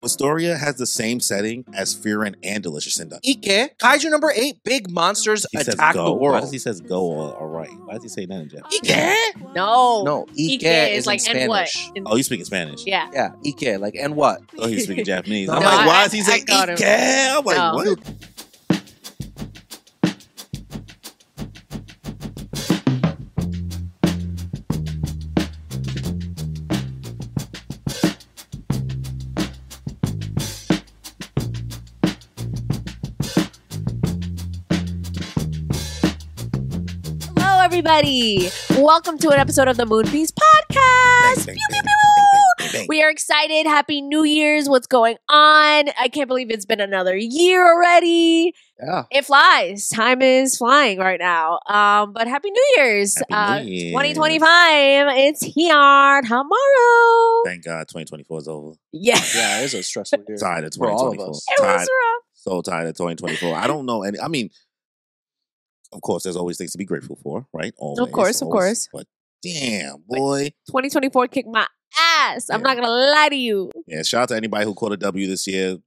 Wistoria has the same setting as Frieren and Delicious in Dungeon. Ike, Kaiju number 8, big monsters He says attack go. the world. Why does he says go all right? Why does he say that in Japanese? Ike? No, Ike is like in and what? Spanish. Oh, you speaking Spanish? Yeah. Yeah, Ike, like, and what? Oh, he's speaking Japanese. No, I'm no, like, why I- does he I say got Ike? him. I'm like, No. what? Hello, everybody. Welcome to an episode of the Moonpiece Podcast. Bang, Pew, bang, pew, bang, pew. bang, bang. We are excited. Happy New Year's. What's going on? I can't believe it's been another year already. Yeah. It flies. Time is flying right now. But Happy New Year's. Happy New Year's. 2025. It's here tomorrow. Thank God 2024 is over. Yeah. Yeah, it is a stressful year. Tired of For all of 2024. us. It was Tired, rough. so tired of 2024. I don't know any. I mean, of course, there's always things to be grateful for, right? Always, course, of always. course. But damn, boy. 2024 kicked my ass. I'm Yeah. not going to lie to you. Yeah, shout out to anybody who caught a W this year.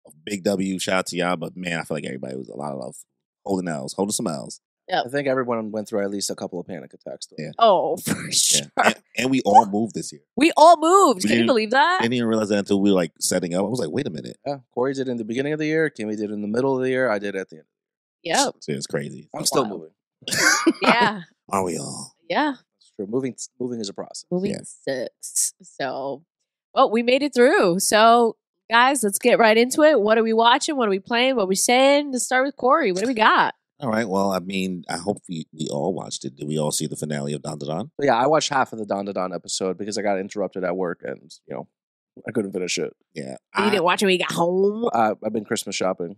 A big W. Shout out to y'all. But man, I feel like everybody was a lot of love. Holding L's, holding some L's. I think everyone went through at least a couple of panic attacks. Though. Yeah. Oh, for sure. Yeah. And we all moved this year. We all moved. We Can you didn't- believe that? I didn't even realize that until we were like setting up. I was like, wait a minute. Yeah, Cory did it in the beginning of the year. Kimmy did it in the middle of the year. I did it at the end. Yep. So it's crazy. I'm still Wow. moving. Yeah. Are we all? Yeah. It's true. Moving is a process. Moving Yeah. sucks. So, well, we made it through. So, guys, let's get right into it. What are we watching? What are we playing? What are we saying? Let's start with Cory. What do we got? All right. Well, I mean, I hope we all watched it. Did we all see the finale of DanDaDan? But yeah, I watched half of the DanDaDan episode because I got interrupted at work and, I couldn't finish it. Yeah. You didn't watch it when you got home? I've been Christmas shopping.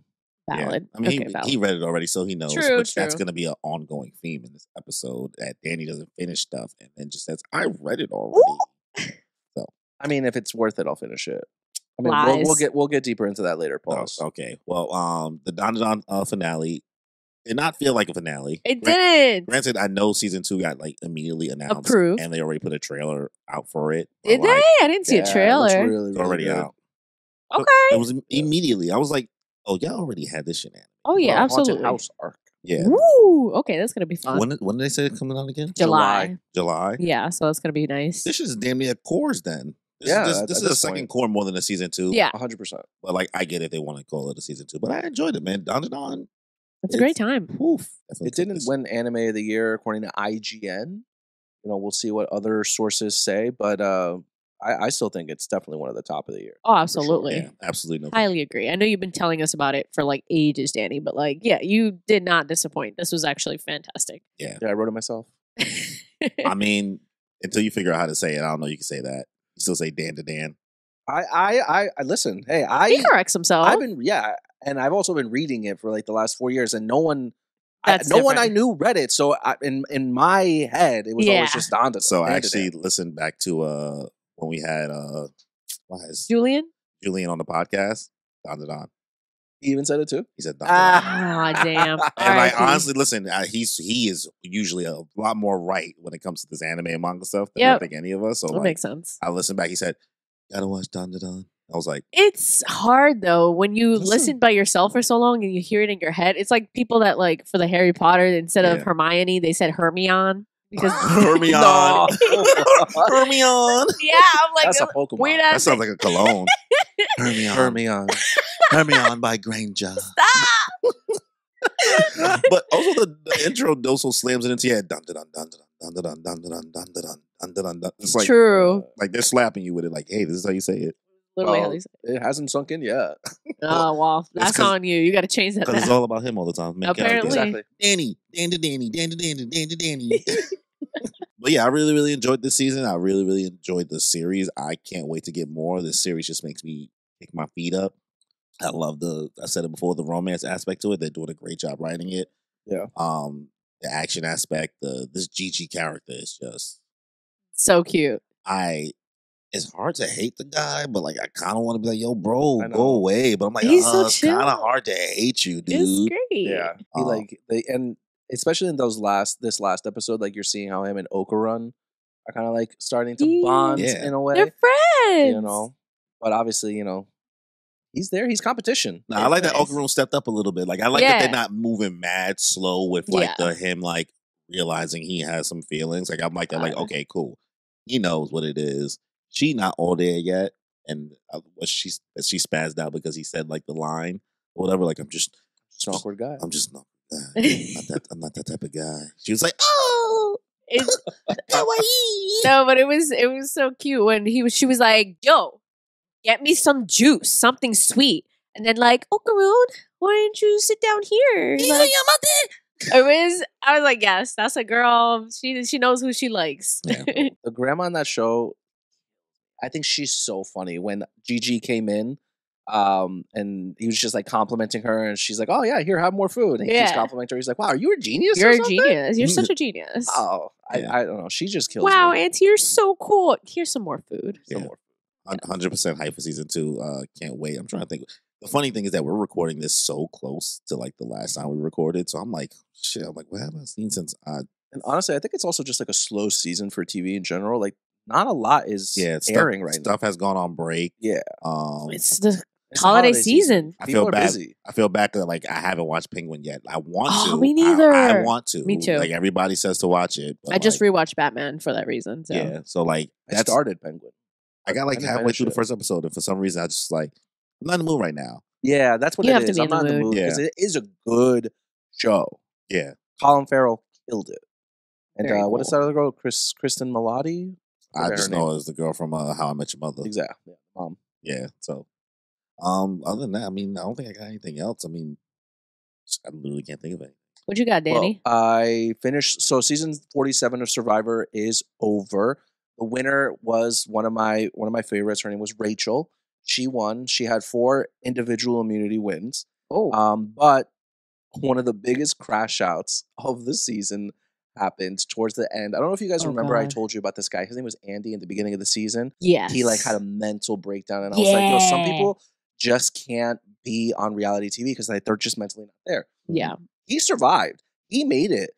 Valid. I mean, Okay, valid. he read it already, so he knows. True, But that's true. going to be an ongoing theme in this episode that Danny doesn't finish stuff and then just says, I read it already. I mean, if it's worth it, I'll finish it. I mean, Lies. we'll get deeper into that later, Oh, Pauls. okay. Well, the DanDaDan finale did not feel like a finale. It didn't. Granted, I know season 2 got like immediately announced. Approved. And they already put a trailer out for it. But, Did like, they? I didn't see Yeah, a it trailer. looks really, It's really already good. out. But Okay. It was immediately. I was like, oh, y'all already had this shit. Oh, yeah, Haunted absolutely. House arc. Yeah. Woo! Okay, that's going to be fun. When did they say it's coming out again? July. July. Yeah, so that's going to be nice. This is damn near cores then. This Yeah, is, at this is this a second point. core more than a season 2. Yeah, 100%. But like, I get it. They want to call it a season 2. But I enjoyed it, man. DanDaDan. it's a great time. Poof. It didn't win Anime of the Year according to IGN. We'll see what other sources say, but I still think it's definitely one of the top of the year. Oh, absolutely. Yeah, absolutely. No. Highly agree. I know you've been telling us about it for like ages, Danny, but like, yeah, you did not disappoint. This was actually fantastic. Yeah. Yeah, I wrote it myself. I mean, until you figure out how to say it, I don't know. You can say that. You still say DanDaDan. I listen. Hey, He corrects himself. and I've also been reading it for like the last 4 years, and no one That's I different. knew read it. So in my head, it was Yeah. always just DanDaDan. So I DanDaDan. actually listened back to when we had why is Julian? Julian on the podcast. DanDaDan. He even said it too. He said DanDaDan. Ah, damn. And like R.I.P. honestly, listen, he is usually a lot more right when it comes to this anime and manga stuff than Yep. I think any of us. So that like, makes sense. I listened back. He said, "Gotta watch DanDaDan." I was like, It's hard though when you Listen. listen by yourself for so long and you hear it in your head. It's like people that like for the Harry Potter instead of Yeah. Hermione they said Hermione because Hermione. No. Hermione. yeah, I'm like That's a Pokemon. weird That ass. sounds like a cologne. Hermione. Hermione. Hermione by Granger. Stop. But also the intro also slams it into your head. Dun dun dun dun dun dun dun dun dun dun dun dun dun dun. It's like True. like they're slapping you with it. Like, hey, this is how you say it. Literally how Well, they say. it hasn't sunk in yet. Oh well, that's 'cause- on you. You got to change that. Because it's now. all about him all the time. Main Apparently. character. Exactly. Danny. But yeah, I really, really enjoyed this season. I really, really enjoyed the series. I can't wait to get more. This series just makes me kick my feet up. I love I said it before, the romance aspect to it. They're doing a great job writing it. Yeah. The action aspect, this Gigi character is just So cute. it's hard to hate the guy, but like I kind of want to be like, yo, bro, I know. go away. But I'm like, He's so it's chill. kind of hard to hate you, It's dude. great. Yeah. And especially in this last episode, like you're seeing how him and Okarun are kind of like starting to bond Yeah. in a way. They're friends. But obviously, He's there. He's competition. No, I like that nice. Okaroon stepped up a little bit. Like I like that they're not moving mad slow with like him like realizing he has some feelings. Like I'm like that. Like okay, cool. He knows what it is. She not all there yet, and she spazzed out because he said like the line or whatever. Like I'm just an awkward guy. I'm just not. I'm not that type of guy. She was like, oh. No, but it was so cute when she was like, yo, get me some juice, something sweet. And then like, Okaroon, why don't you sit down here? Like, I was like, yes, that's a girl. She knows who she likes. Yeah. The grandma on that show, I think she's so funny. When Gigi came in, and he was just like complimenting her, and she's like, "Oh yeah, here, have more food." And he's complimenting her. He's like, "Wow, are you a genius? You're a genius. You're such a genius." Oh, I don't know. She just kills wow, me. Auntie, you're so cool. Here's some more food. Some more. 100% hype for season 2. Can't wait. I'm trying to think. The funny thing is that we're recording this so close to like the last time we recorded, so I'm like, shit. I'm like, what have I seen since? And honestly, I think it's also just like a slow season for TV in general. Like, not a lot is airing right now. Stuff has gone on break. Yeah, it's the holiday season. I feel bad. I feel bad that like I haven't watched Penguin yet. I want to. Me neither. I want to. Me too. Like everybody says to watch it. I just rewatched Batman for that reason. So. Yeah. So like I started Penguin. I got like halfway through the first episode, and for some reason I just like I'm not in the mood right now. Yeah, that's what it is. I'm not in the mood because it is a good show. Yeah. Colin Farrell killed it. And what is that other girl? Kristen Milotti? I just know her as the girl from How I Met Your Mother. Exactly. Yeah. So, other than that, I mean, I don't think I got anything else. I mean, I literally can't think of anything. What you got, Danny? Well, I finished. So season 47 of Survivor is over. The winner was one of my favorites. Her name was Rachel. She won. She had 4 individual immunity wins. But one of the biggest crash outs of the season happened towards the end. I don't know if you guys remember. I told you about this guy. His name was Andy in the beginning of the season. Yes. He like had a mental breakdown, and I was like, some people just can't be on reality TV because like they're just mentally not there. Yeah. He survived. He made it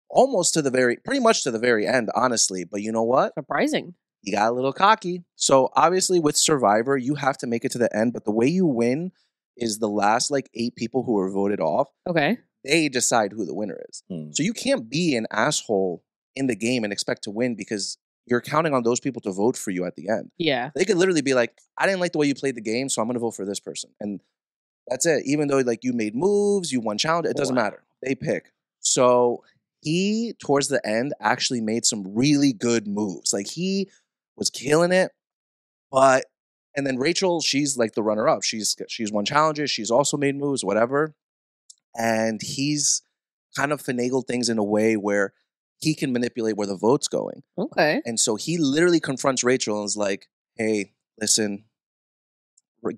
almost pretty much to the very end, honestly. But you know what? Surprising. He got a little cocky. So obviously with Survivor, you have to make it to the end. But the way you win is the last like 8 people who were voted off. Okay. They decide who the winner is. So you can't be an asshole in the game and expect to win because you're counting on those people to vote for you at the end. Yeah. They could literally be like, I didn't like the way you played the game, so I'm going to vote for this person. And that's it. Even though like you made moves, you won challenge, it doesn't matter. They pick. So he, towards the end, actually made some really good moves. Like he was killing it. And then Rachel, she's like the runner-up. She's won challenges. She's also made moves, whatever. And he's kind of finagled things in a way where he can manipulate where the vote's going. Okay. And so he literally confronts Rachel and is like, hey, listen,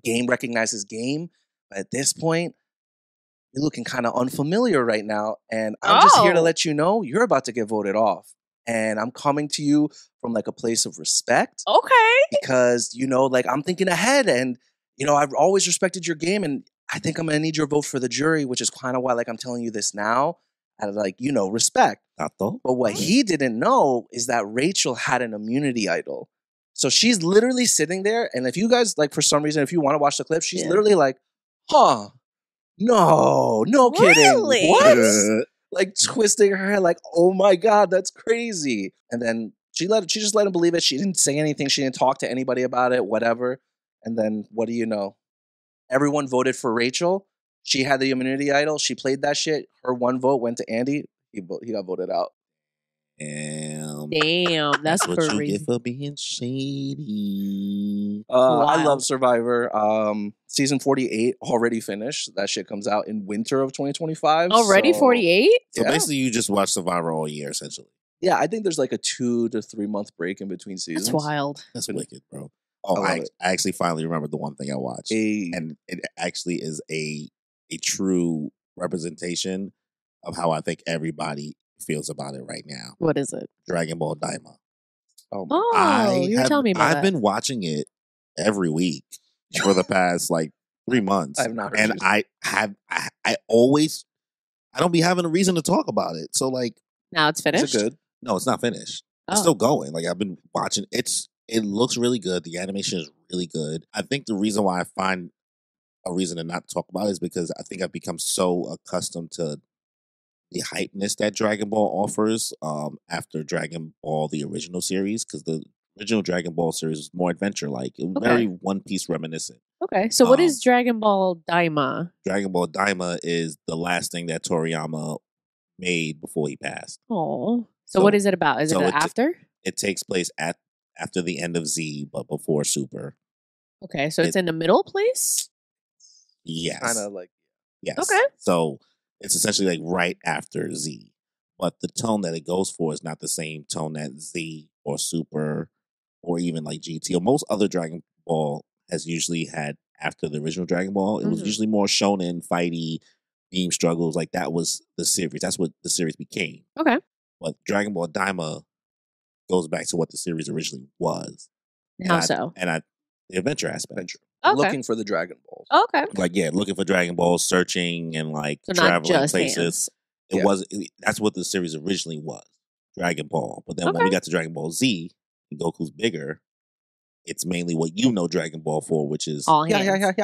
game recognizes game. But at this point, you're looking kind of unfamiliar right now. And I'm just here to let you know you're about to get voted off. And I'm coming to you from like a place of respect. Okay. Because, like I'm thinking ahead and, I've always respected your game and I think I'm going to need your vote for the jury, which is kind of why like I'm telling you this now out of like, respect. But what he didn't know is that Rachel had an immunity idol. So she's literally sitting there. And if you guys like, for some reason, if you want to watch the clip, she's literally like, huh, no kidding. What? Like twisting her head like, oh my God, that's crazy. And then she just let him believe it. She didn't say anything. She didn't talk to anybody about it, whatever. And then what do you know? Everyone voted for Rachel. She had the immunity idol. She played that shit. Her one vote went to Andy. He got voted out. Damn, that's what you get for being shady. I love Survivor. Season 48 already finished. That shit comes out in winter of 2025. Already 48? So basically, you just watch Survivor all year, essentially. Yeah, I think there's like a 2 to 3 month break in between seasons. That's wild. That's wicked, bro. Oh, I actually finally remembered the one thing I watched. And it actually is a true representation of how I think everybody feels about it right now. What is it? Dragon Ball Daima. You were telling me about I've been watching it every week for the past like 3 months. I have not. And I don't be having a reason to talk about it. So like, now it's finished. Is it good? No, it's not finished. It's still going. Like I've been watching. It looks really good. The animation is really good. I think the reason why I find a reason to not talk about it is because I think I've become so accustomed to the hypeness that Dragon Ball offers after Dragon Ball, the original series, because the original Dragon Ball series was more adventure-like. It was very One Piece reminiscent. Okay, so what is Dragon Ball Daima? Dragon Ball Daima is the last thing that Toriyama made before he passed. Oh, so what is it about? Is it after? It takes place after the end of Z, but before Super. Okay, so it's in the middle place? Yes. Kind of like... Yes. Okay. So it's essentially like right after Z. But the tone that it goes for is not the same tone that Z or Super or even like GT or most other Dragon Ball has usually had after the original Dragon Ball. It was usually more shonen, fighty, beam struggles. Like that was the series. That's what the series became. Okay. But Dragon Ball Daima goes back to what the series originally was. How so? The adventure aspect. Okay. Looking for the Dragon Balls. Okay. Like, looking for Dragon Balls, searching and like traveling places. That's what the series originally was. Dragon Ball. But then when we got to Dragon Ball Z, and Goku's bigger, it's mainly what you know Dragon Ball for, which is all hands.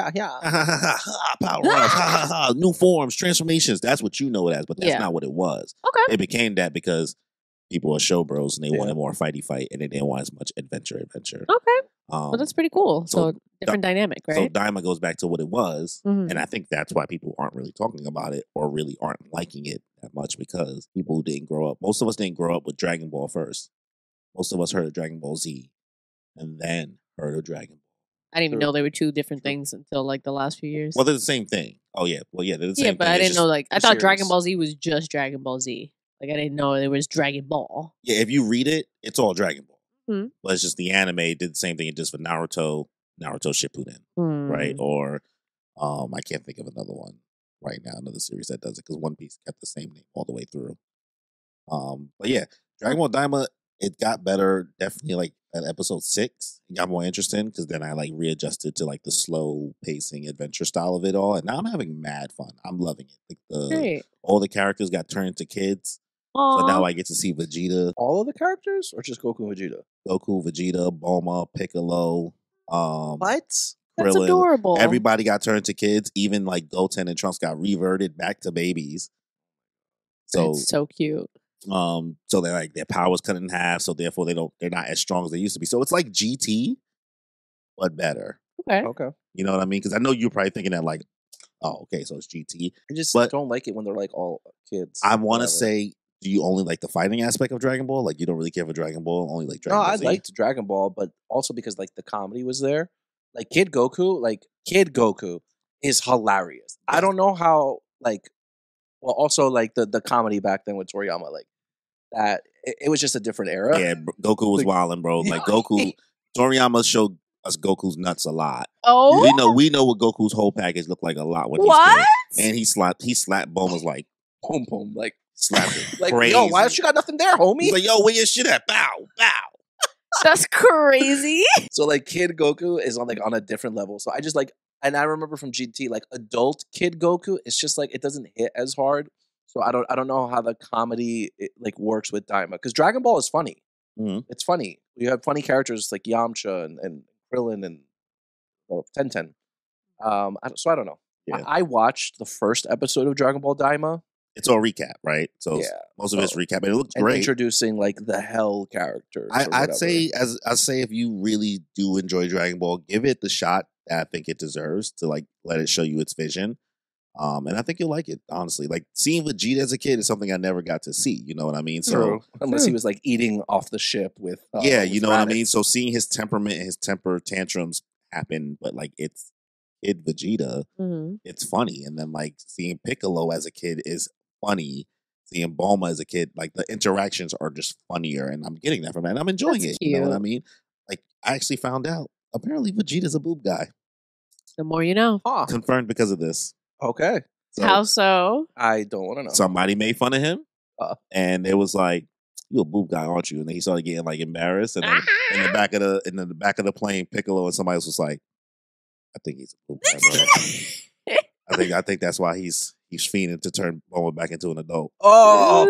Power ups, new forms, transformations. That's what you know it as, but that's not what it was. Okay. It became that because people are show bros and they wanted more fighty fight and they didn't want as much adventure. Okay. Well, that's pretty cool. So different dynamic, right? So Daima goes back to what it was, and I think that's why people aren't really talking about it or really aren't liking it that much because people who didn't grow up. Most of us didn't grow up with Dragon Ball first. Most of us heard of Dragon Ball Z and then heard of Dragon Ball. I didn't even know they were two different things until like the last few years. Well, they're the same thing. Oh yeah, well yeah, they're the same thing. Yeah, but I didn't know I thought Dragon Ball Z was just Dragon Ball Z. Like I didn't know it was Dragon Ball. Yeah, if you read it, it's all Dragon Ball. But it's just the anime did the same thing. It just for Naruto Shippuden, right? Or I can't think of another one right now, another series that does it because One Piece kept the same name all the way through. But yeah, Dragon Ball Daima, it got better definitely like at episode 6. It got more interesting because then I like readjusted to like the slow pacing adventure style of it all, and now I'm having mad fun. I'm loving it. Like all the characters got turned into kids. Aww. So now I get to see Vegeta. All of the characters or just Goku and Vegeta? Goku, Vegeta, Bulma, Piccolo. What? That's Krillin. adorable. Everybody got turned to kids. Even like Goten and Trunks got reverted back to babies. So it's so cute. So they're like their power's cut in half, so therefore they're not as strong as they used to be. So it's like GT, but better. Okay. You know what I mean? Because I know you're probably thinking that like, oh, okay, so it's GT. I just don't like it when they're like all kids. I want to say, do you only like the fighting aspect of Dragon Ball? Like you don't really care for Dragon Ball, only like Dragon Ball? I liked Dragon Ball, but also because like the comedy was there. Like Kid Goku is hilarious. I don't know how also like the comedy back then with Toriyama, like that it was just a different era. Yeah, Goku was wilding, bro. Like Goku, Toriyama showed us Goku's nuts a lot. Oh, we know what Goku's whole package looked like a lot when and he slapped Bulma's like boom boom like slapped it like crazy. Yo, why don't you got nothing there, homie? He's like, yo, where your shit at? Bow bow. That's crazy. So like Kid Goku is on a different level. So I just like, and I remember from GT like adult Kid Goku, it's just like it doesn't hit as hard. So I don't know how the comedy like works with Daima because Dragon Ball is funny. It's funny. You have funny characters like Yamcha and Krillin and Tenten. So I don't know. Yeah. I watched the first episode of Dragon Ball Daima. It's all recap, right? So most of it's recap, and it looks great. Introducing like the Hell characters. I'd say if you really do enjoy Dragon Ball, give it the shot that I think it deserves to like let it show you its vision. And I think you'll like it, honestly. Like seeing Vegeta as a kid is something I never got to see. You know what I mean? So unless he was like eating off the ship with you know what I mean? So seeing his temperament and his temper tantrums happen, but like it's kid Vegeta, it's funny. And then like seeing Piccolo as a kid is funny. Seeing Bulma as a kid, like the interactions are just funnier, and I'm getting that from it. And I'm enjoying it. Cute. You know what I mean? Like I actually found out apparently Vegeta's a boob guy. The more you know. Confirmed because of this. Okay. So, how so? I don't want to know. Somebody made fun of him, and it was like, "You a boob guy, aren't you?" And then he started getting like embarrassed, and then in the back of the plane, Piccolo and somebody else was like, "I think he's a boob guy, bro." I think that's why he's fiending to turn Bulma back into an adult. Oh,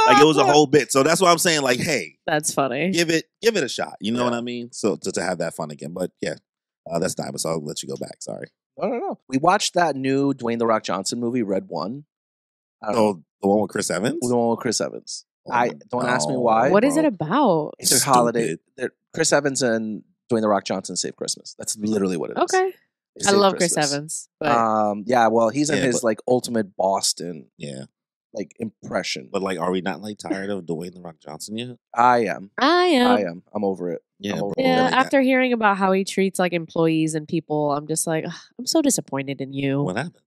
like it was a whole bit. So that's why I'm saying, like, hey, that's funny. Give it a shot. You know what I mean? So to have that fun again. But yeah, that's Daima. So I'll let you go back. Sorry. No. We watched that new Dwayne The Rock Johnson movie, Red One. Oh, the one with Chris Evans? The one with Chris Evans. Oh, Don't ask me why. What is it about? It's a holiday. Chris Evans and Dwayne The Rock Johnson save Christmas. That's literally what it is. Okay. I love Chris Evans. But yeah, well, he's in his like ultimate Boston like impression. But like, are we not like tired of Dwayne The Rock Johnson yet? I am. I'm over it. Yeah, I'm over bro. it. Yeah, after hearing about how he treats like employees and people, I'm just like, I'm so disappointed in you. What happened?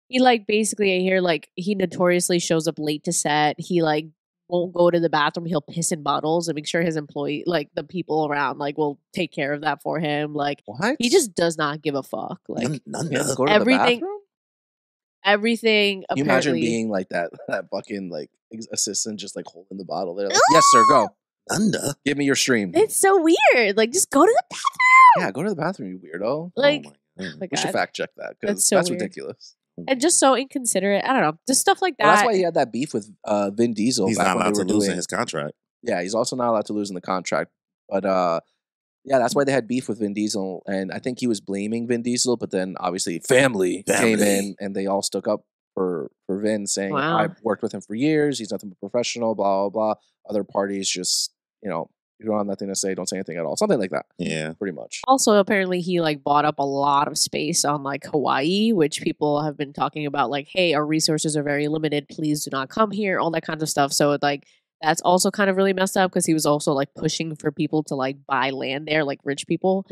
He like basically, I hear like he notoriously shows up late to set. He like won't go to the bathroom. He'll piss in bottles and make sure his employee, like the people around, like will take care of that for him. Like what? He just does not give a fuck. Like none go to everything. The bathroom? Everything. Can you apparently, imagine being like that fucking like assistant just like holding the bottle there? Like, yes, sir, go. Nanda. Give me your stream. It's so weird. Like just go to the bathroom. Yeah, go to the bathroom, you weirdo. Like, oh my my we should God. fact check that because That's so that's weird. ridiculous. And just so inconsiderate. I don't know. Just stuff like that. Well, that's why he had that beef with Vin Diesel. He's back not when allowed they to were lose doing in his contract. Yeah, he's also not allowed to lose in the contract. But yeah, that's why they had beef with Vin Diesel. And I think he was blaming Vin Diesel, but then obviously family. Came in and they all stuck up for Vin, saying, Wow. I've worked with him for years. He's nothing but professional, blah, blah, blah. Other parties just, you know, you don't have nothing to say, don't say anything at all. Something like that. Yeah. Pretty much. Also, apparently, he like bought up a lot of space on like Hawaii, which people have been talking about. Like, hey, our resources are very limited. Please do not come here. All that kind of stuff. So like that's also kind of really messed up because he was also like pushing for people to like buy land there, like rich people.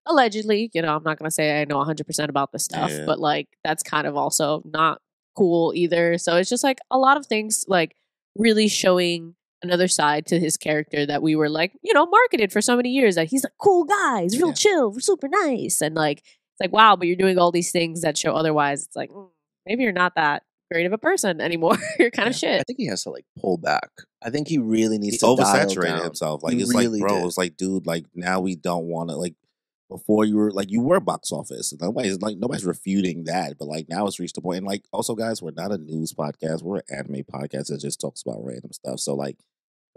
Allegedly, you know, I'm not gonna say I know 100% about this stuff, but like that's kind of also not cool either. So it's just like a lot of things like really showing another side to his character that we were like, you know, marketed for so many years that he's a cool guy, he's real chill, super nice, and like it's like wow, but you're doing all these things that show otherwise. It's like maybe you're not that great of a person anymore. You're kind of shit. I think he has to like pull back. I think he really needs He to dial oversaturated down. himself. Like He it's really like, bro, did. it's like, dude, like now we don't want to like. Before you were box office. Nobody's refuting that, but like now it's reached a point. And like also, guys, we're not a news podcast. We're an anime podcast that just talks about random stuff. So like,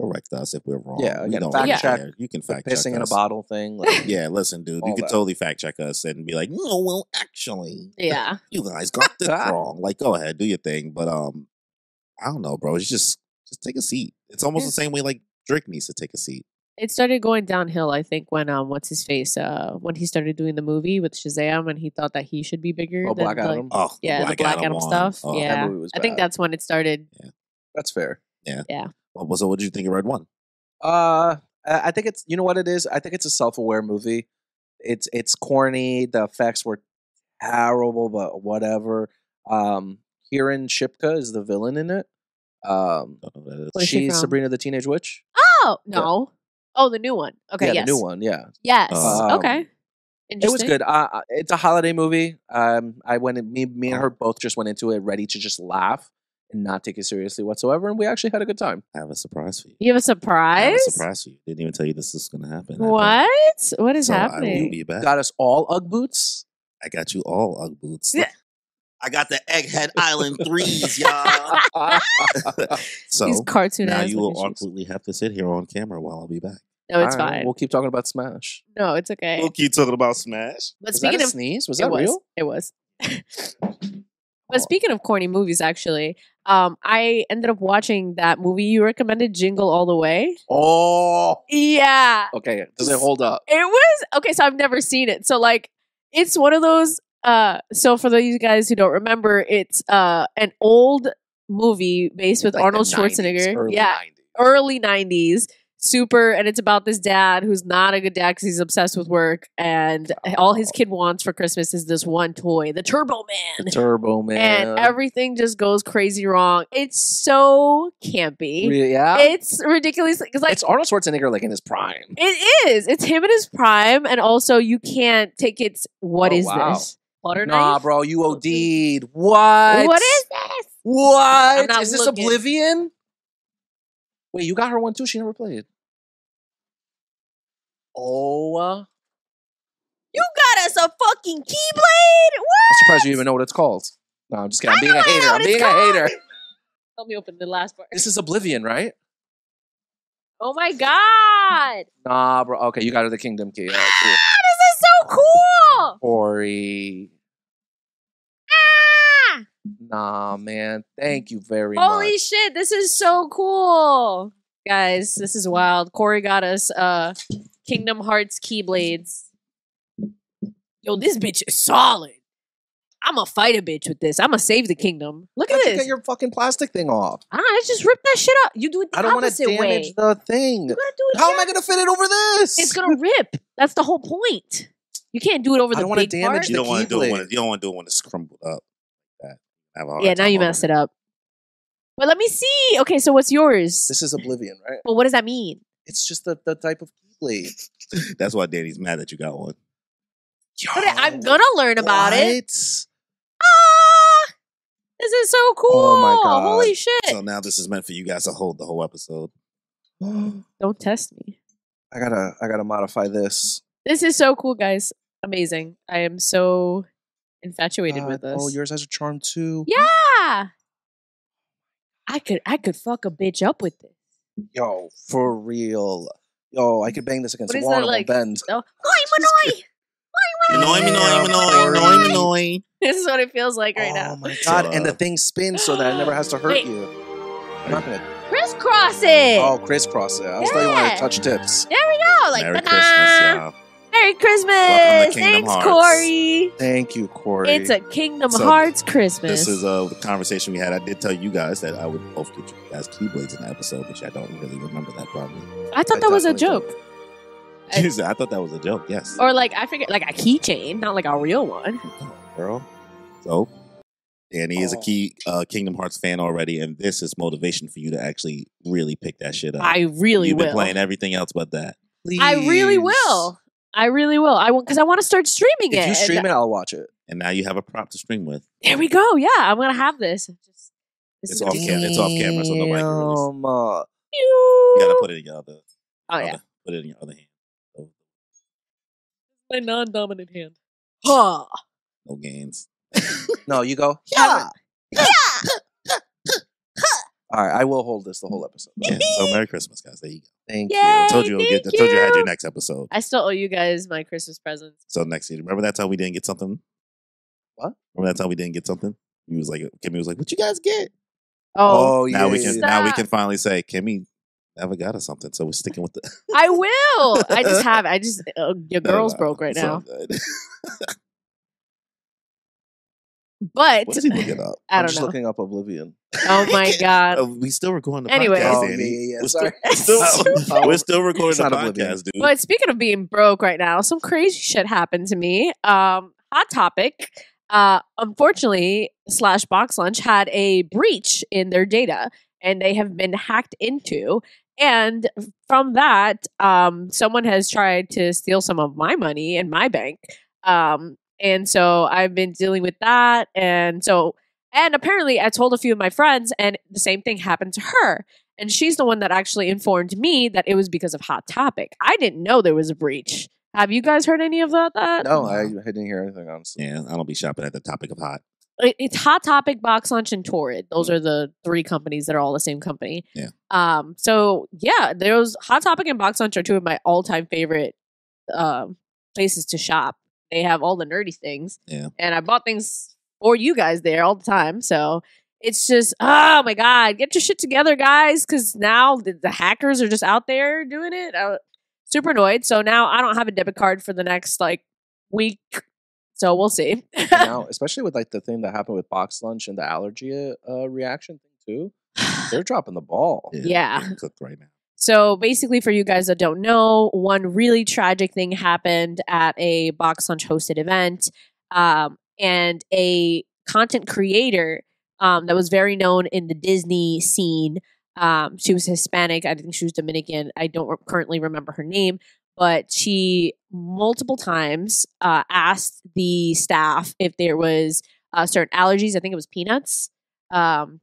correct us if we're wrong. Yeah, we again, don't fact really check. care. You can fact check Pissing in a us. bottle thing. Like, Yeah, listen, dude, you all can that. totally fact check us and be like, no, well, actually, Yeah. you guys got this wrong. Like, go ahead, do your thing. But I don't know, bro. It's just take a seat. It's almost the same way like Drake needs to take a seat. It started going downhill, I think, when what's his face? When he started doing the movie with Shazam, and he thought that he should be bigger. Oh, than Black Adam? the Black Adam one. stuff. Oh, yeah, that movie was I think bad. that's when it started. That's fair. Yeah. Well, so what did you think of Red One? I think it's, you know what it is? I think it's a self-aware movie. It's corny. The effects were terrible, but whatever. Kieran Shipka is the villain in it. Don't know who that is. What is she She's from? Sabrina the Teenage Witch. Oh no! Oh, the new one. Okay, Yeah, yes, the new one. Yeah, Yes. Um, Okay. it was Interesting. good. It's a holiday movie. I went in, me and her both just went into it ready to just laugh and not take it seriously whatsoever, and we actually had a good time. I have a surprise for you. You have a I have surprise? a surprise for you. Didn't even tell you this is going to happen. What? What is So I will happening? be back. Got us all UGG boots. I got you all Ugg boots. Yeah. I got the Egghead Island 3s, y'all. So These cartoon now ass you will looking shoes. awkwardly have to sit here on camera while I'll be back. No, it's All right, fine. We'll keep talking about Smash. No, it's okay. We'll keep talking about Smash. But Was speaking that a of sneeze? Was it that was. real? It was. But speaking of corny movies, actually, I ended up watching that movie you recommended, Jingle All the Way. Oh, Yeah. okay. Does it hold up? It was okay, so I've never seen it. So like it's one of those so for those guys who don't remember, it's an old movie based with Like Arnold the 90s, Schwarzenegger. early Yeah. 90s. Early 90s. Super, and it's about this dad who's not a good dad because he's obsessed with work, and all his kid wants for Christmas is this one toy, the Turbo Man. Turbo Man. And everything just goes crazy wrong. It's so campy. Yeah. It's ridiculous because like It's Arnold Schwarzenegger like in his prime. it is. It's him in his prime, and also you can't take it. What Oh, is wow. this? Butter Nah, knife? bro, you OD'd. What? What is this? What? I'm not Is this looking. Oblivion? Wait, you got her one too? She never played. Oh. You got us a fucking Keyblade? What? I'm surprised you even know what it's called. No, I'm just kidding. I'm being a know hater. what I'm it's being a called. hater. Let me open the last part. This is Oblivion, right? Oh my god! Nah, bro. Okay, you got her the Kingdom Key. All right, cool. This is so cool. Cory. Ah! Nah, man. Thank you very much. Holy shit, this is so cool. Guys, this is wild. Cory got us Kingdom Hearts Keyblades. Yo, this bitch is solid. I'm gonna fight a bitch with this. I'm gonna save the kingdom. Look at this. Get your fucking plastic thing off. I just rip that shit up. You do it the I don't want to opposite damage way. the thing. You gotta do it How am I gonna fit it over this? It's gonna rip. That's the whole point. You can't do it over I the don't wanna big damage part. the You don't want to do it when keyblade. you don't want to do it when it's crumbled up. That have a hard Yeah, now time you holding messed it up. But let me see. Okay, so what's yours? This is Oblivion, right? Well, what does that mean? It's just the type of keyblade. That's why Danny's mad that you got one. But I'm gonna learn about it. What? Ah, this is so cool. Oh my God. Holy shit. So now this is meant for you guys to hold the whole episode. Don't test me. I gotta modify this. This is so cool, guys. Amazing. I am so infatuated with this. Oh, yours has a charm too. Yeah. I could fuck a bitch up with this. Yo, for real. Yo, I could bang this against What a is wall that and it like? won't bend. No. Annoy. This is what it feels like right now. Oh my God. So, And the thing spins so that it never has to hurt Wait. you. I'm not gonna. Crisscross it. Oh, crisscross it. I was thought you wanted Yeah. to touch tips. There we go. Like, Merry ta-da. Christmas, y'all. Merry Christmas. Welcome to Kingdom Thanks, Hearts. Cory. Thank you, Cory. It's a Kingdom So, Hearts Christmas. This is the conversation we had. I did tell you guys that I would both get you guys Keyblades in the episode, but I don't really remember that probably. I thought I that was a definitely joke. I thought that was a joke, yes. Or like, I figured like a keychain, not like a real one. Girl. So, Danny is a Oh. key Kingdom Hearts fan already, and this is motivation for you to actually really pick that shit up. I really You've will. been playing everything else but that. I really will. I really will. I want because I want to start streaming it. If you stream And it, I'll watch it. And now you have a prop to stream with. there we go. Yeah, I'm gonna have this. This It's is off gonna be- camera. It's off camera, so nobody can really see. You You gotta put it in your other. Oh yeah, Put it in your other hand. So, my non-dominant hand. Huh. no gains. No, you go. Yeah. All right, I will hold this the whole episode. Yeah. So Merry Christmas, guys. There you go. Thank Yay. you. I told you. Thank I told you I had you. your next episode. I still owe you guys my Christmas presents. So next year, remember that time we didn't get something? What? Remember that time we didn't get something? Kimmy was like, "What you guys get?" Oh, Now we yeah, can yeah. now we Stop. can finally say Kimmy never got us something, so we're sticking with the. I will. I just have. Your girl's No, broke right it's all now. good. But What is he looking up? I I'm don't just know. looking up Oblivion. Oh my god. We still recording the Anyway. podcast, Oh, Danny. yeah. We're Sorry. we're still recording It's the not Oblivion. podcast, dude. But speaking of being broke right now, some crazy shit happened to me. Hot Topic, unfortunately, /BoxLunch had a breach in their data, and they have been hacked into. And from that, someone has tried to steal some of my money in my bank. And so I've been dealing with that. And apparently I told a few of my friends, and the same thing happened to her. And she's the one that actually informed me that it was because of Hot Topic. I didn't know there was a breach. Have you guys heard any of that? No, I didn't hear anything, honestly. Yeah, I don't be shopping at the topic of hot. It's Hot Topic, BoxLunch, and Torrid. Those are the three companies that are all the same company. Yeah. So yeah, there's Hot Topic and BoxLunch are two of my all-time favorite places to shop. They have all the nerdy things. Yeah. And I bought things for you guys there all the time. So it's just, oh my God, get your shit together, guys. Because now the hackers are just out there doing it. Super annoyed. So now I don't have a debit card for the next week. So we'll see. Now, especially with the thing that happened with BoxLunch and the allergy reaction thing too, they're dropping the ball. Yeah. getting cooked right now. So basically, for you guys that don't know, one really tragic thing happened at a BoxLunch hosted event, and a content creator that was very known in the Disney scene. She was Hispanic. I think she was Dominican. I don't currently remember her name, but she multiple times asked the staff if there was certain allergies. I think it was peanuts.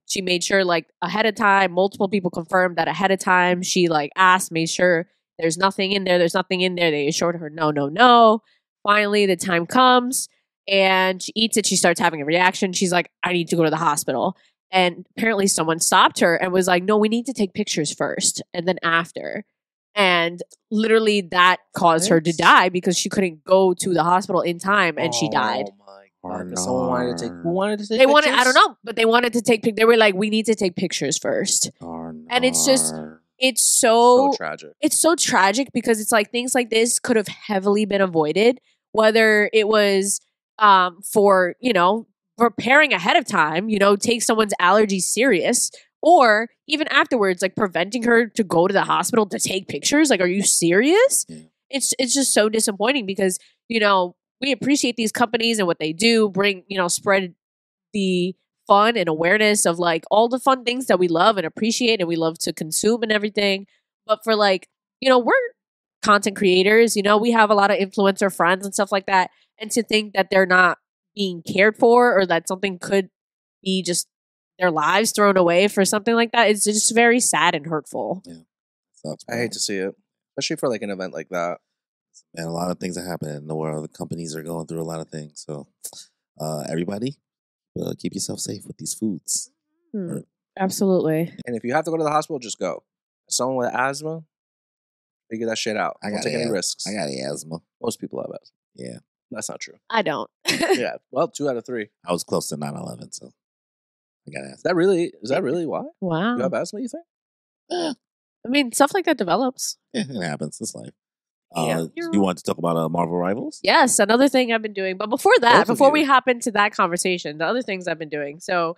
She made sure ahead of time, multiple people confirmed that ahead of time. She asked, made sure there's nothing in there. They assured her, no. Finally, the time comes and she eats it. She starts having a reaction. She's like, I need to go to the hospital. And apparently someone stopped her and was like, no, we need to take pictures first and then after. And literally that caused her to die because she couldn't go to the hospital in time and she died. Oh my god! Someone wanted to take. Who wanted to take? They pictures? wanted. I don't know, but they wanted to take. They were like, we need to take pictures first. And it's just, it's so tragic. It's so tragic because it's like things like this could have heavily been avoided, whether it was for, you know, preparing ahead of time, you know, take someone's allergies serious, or even afterwards, like preventing her to go to the hospital to take pictures. Like, are you serious? Yeah. It's just so disappointing because, you know, we appreciate these companies and what they do, bring, you know, spread the fun and awareness of like all the fun things that we love and appreciate and we love to consume and everything. But for like, you know, we're content creators, you know, we have a lot of influencer friends and stuff like that. And to think that they're not being cared for or that something could be just their lives thrown away for something like that, it's just very sad and hurtful. Yeah. I hate to see it, especially for like an event like that. And a lot of things are happening in the world. The companies are going through a lot of things. So everybody, keep yourself safe with these foods. Absolutely. And if you have to go to the hospital, just go. Someone with asthma, figure that shit out. Don't take any risks. I got asthma. Most people have asthma. Yeah. That's not true. I don't. Yeah. Well, 2 out of 3. I was close to 9/11, so I got asthma. Is that really why? Wow. You have asthma, you think? Yeah. I mean, stuff like that develops. Yeah, it happens. It's life. Yeah. You want to talk about Marvel Rivals? Yes, another thing I've been doing. But before that, before we hop into that conversation, the other things I've been doing. So,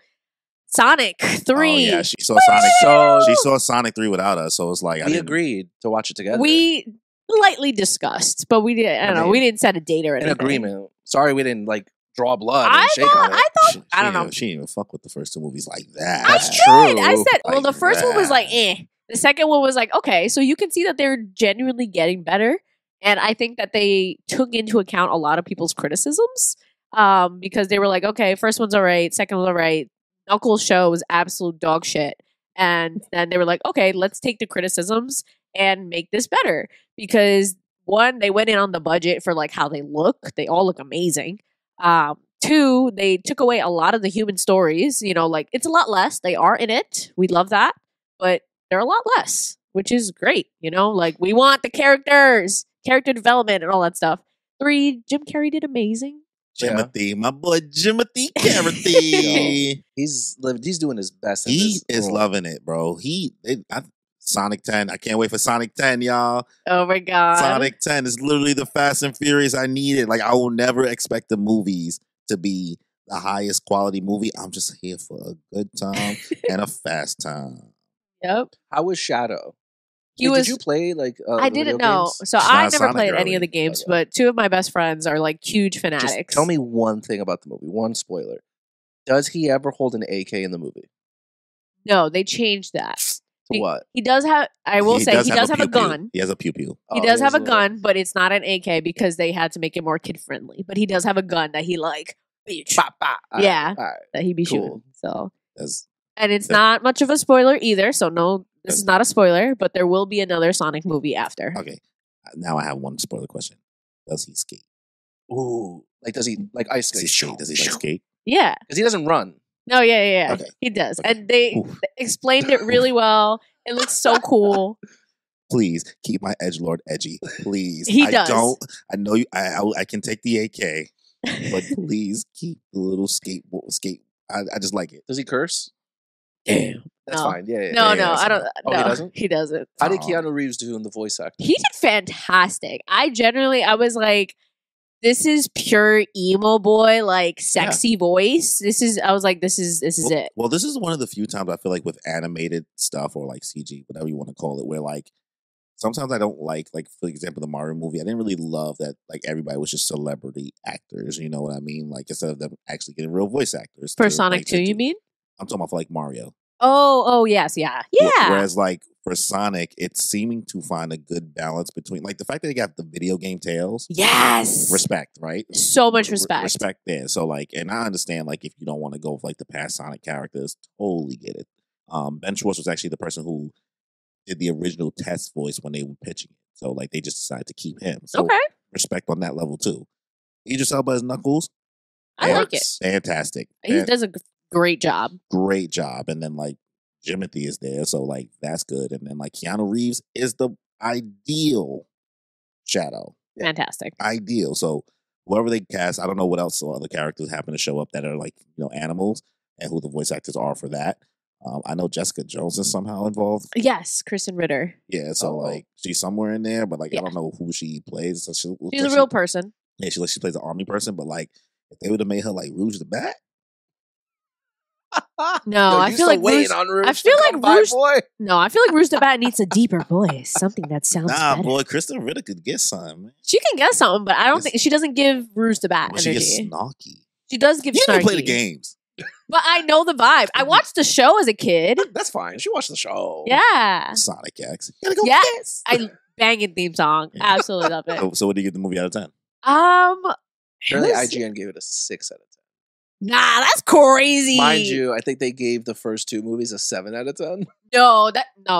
Sonic 3. Oh, yeah, she saw Sonic. She saw Sonic 3 without us, so it's like we agreed to watch it together. We lightly discussed, but we didn't. I don't know. We didn't set a date or anything. An agreement. Sorry, we didn't like draw blood and shake on it. I don't know. She didn't even fuck with the first 2 movies like that. That's true. I said, well, the first one was like, eh. The second one was like, okay. So you can see that they're genuinely getting better. And I think that they took into account a lot of people's criticisms because they were like, okay, first one's all right, second one's all right. Knuckles' show was absolute dog shit. And then they were like, okay, let's take the criticisms and make this better. Because 1, they went in on the budget for like how they look. They all look amazing. 2, they took away a lot of the human stories. You know, like it's a lot less. They are in it. We love that. But they're a lot less, which is great. You know, like we want the character development and all that stuff. 3, Jim Carrey did amazing. Jimothy, my boy Jimothy Carey. He's doing his best. He is loving it, bro. Sonic 10. I can't wait for Sonic 10, y'all. Oh my god. Sonic 10 is literally the Fast and Furious I needed. Like I will never expect the movies to be the highest quality movie. I'm just here for a good time and a fast time. Yep. How was Shadow? Did you play like? I didn't know, so I never played any of the games. But 2 of my best friends are like huge fanatics. Just tell me one thing about the movie. One spoiler. Does he ever hold an AK in the movie? No, they changed that. What? He does have. I will say he does have a gun. He has a pew pew. He does have a gun, but it's not an AK because they had to make it more kid friendly. But he does have a gun that he like. Bah, bah. Yeah, all right. that he be shooting. So, and it's that, not much of a spoiler either. So no, this is not a spoiler. But there will be another Sonic movie after. Okay, now I have one spoiler question: does he skate? Ooh, like does he like ice skate? Does he skate? Yeah, because he doesn't run. No, yeah. Okay. He does, and they explained it really well. It looks so cool. Please keep my edgelord edgy. Please, he does. I know you. I can take the AK. But please keep the little skate. I just like it. Does he curse? Damn. That's fine. Yeah. No, I don't. Oh, no, he doesn't? He doesn't. How did Keanu Reeves do in the voice acting? He did fantastic. I was like, this is pure emo boy, like sexy voice. I was like, this is it. Well, this is one of the few times I feel like with animated stuff or like CG, whatever you want to call it, where like, sometimes I don't like, for example, the Mario movie. I didn't really love that, like, everybody was just celebrity actors. You know what I mean? Like, instead of them actually getting real voice actors. For Sonic 2, you mean? I'm talking about for, like, Mario. Oh, yes, yeah. Whereas, like, for Sonic, it's seeming to find a good balance between, like, the fact that they got the video game tales. Yes! Respect, right? So much respect. Respect there. So, like, and I understand, like, if you don't want to go with, like, the past Sonic characters, totally get it. Ben Schwartz was actually the person who did the original test voice when they were pitching it. So, like, they just decided to keep him. So, respect on that level, too. Idris Elba as Knuckles. I like it. Fantastic. He does a great job. Great job. And then, like, Jimothy is there. So, like, that's good. And then, like, Keanu Reeves is ideal Shadow. Fantastic. Ideal. So whoever they cast, I don't know what else other characters happen to show up that are like, animals and who the voice actors are for that. I know Jessica Jones is somehow involved. Yes, Kristen Ritter. Yeah, so like she's somewhere in there, but like I don't know who she plays. So she's a real person. Yeah, she plays an army person, but like if they would have made her like Rouge the Bat. No, I feel like Rouge. I feel like Rouge. No, I feel like Rouge the Bat needs a deeper voice, something that sounds better. Boy, Kristen Ritter could get something. Man. She can get something, but I don't think she doesn't give Rouge the Bat energy. She gets snarky. She does give. You snarky. didn't play the games. But I know the vibe. I watched the show as a kid. That's fine. She watched the show. Yeah. Sonic X. You gotta go yes. Banging theme song. Yeah. Absolutely love it. So what do you give the movie out of 10? Apparently IGN gave it a 6 out of 10. Nah, that's crazy. Mind you, I think they gave the first 2 movies a 7 out of 10. No,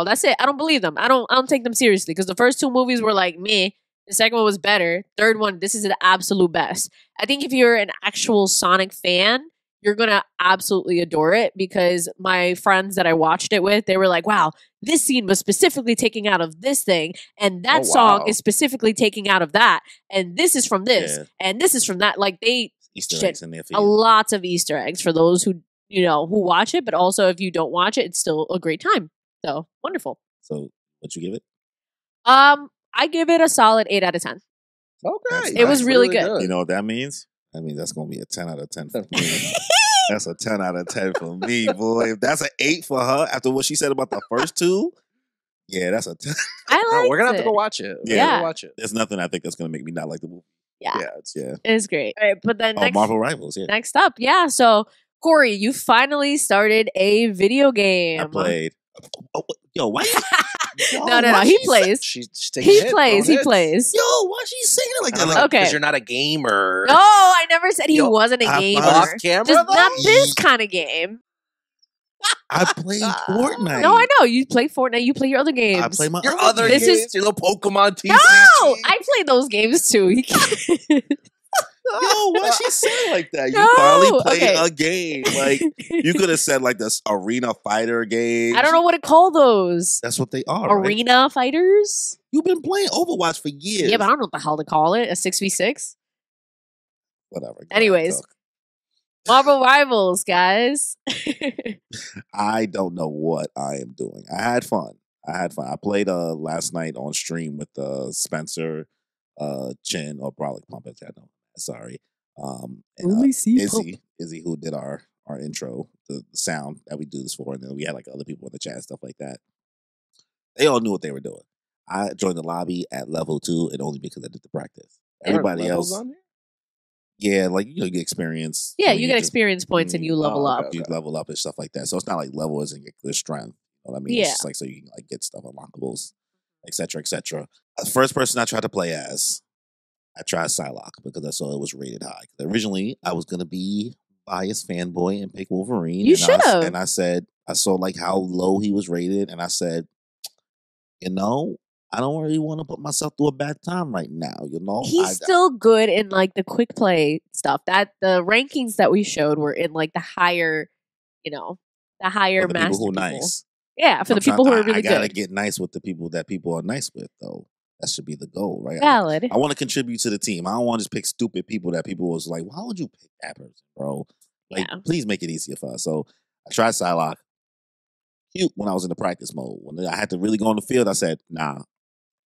that's it. I don't believe them. I don't take them seriously because the first 2 movies were like meh. The second one was better. Third one, this is the absolute best. I think if you're an actual Sonic fan, you're going to absolutely adore it because my friends that I watched it with, they were like, wow, this scene was specifically taken out of this thing. And that song is specifically taken out of that. And this is from this. Yeah. And this is from that. Like they Easter eggs in there for you. Lots of Easter eggs for those who, who watch it. But also if you don't watch it, it's still a great time. So wonderful. So what'd you give it? I give it a solid 8 out of 10. Okay. It was really good. You know what that means? That means that's going to be a 10 out of 10 for me. That's a 10 out of 10 for me, boy. If that's an 8 for her after what she said about the first 2, yeah, that's a 10. We're going to have to go watch it. Yeah. Watch it. There's nothing I think that's going to make me not like the movie. Yeah. Yeah. It's great. All right, but then Marvel Rivals, yeah. Next up, so Cory, you finally started a video game. I played. Yo, why? No. He plays. She's taking He plays. Yo, why she saying it like that? Okay, because you're not a gamer. No, I never said he wasn't a gamer. Off camera, just not this kind of game. I played Fortnite. No, I know you play Fortnite. You play your other games. I play my other games. Your little Pokemon TCG. No, I play those games too. Yo, why she saying like that? You finally played a game. Like you could have said like this arena fighter game. I don't know what to call those. That's what they are. Arena fighters. You've been playing Overwatch for years. Yeah, but I don't know what the hell to call it. A 6v6. Whatever. Anyways, Marvel Rivals, guys. I don't know what I am doing. I had fun. I played last night on stream with Spencer, Chin, or Brolic Pump. Sorry. Izzy, who did our intro, the sound that we do this for, and then we had like other people in the chat, stuff like that. They all knew what they were doing. I joined the lobby at level 2, and only because I did the practice. Everybody else, yeah, like you get experience. Yeah, you get experience points, and you level up. You level up and stuff like that. So it's not like level isn't your strength. You know what I mean? Yeah. It's just like so you can like get stuff unlockables, etc., etc. The first person I tried to play as, I tried Psylocke because I saw it was rated high. Originally, I was gonna be biased fanboy and pick Wolverine. You should have. And I said, I saw like how low he was rated, and I said, I don't really want to put myself through a bad time right now. He's still good in like the quick play stuff. That the rankings that we showed were in like the higher, the higher for the master people who people. Nice. Yeah, for the people who are really good. I gotta get nice with the people that people are nice with, though. That should be the goal, right? Valid. I want to contribute to the team. I don't want to just pick stupid people that people was like, why would you pick that person, bro? Like, please make it easier for us. So I tried Psylocke. Cute when I was in the practice mode. When I had to really go on the field, I said, nah,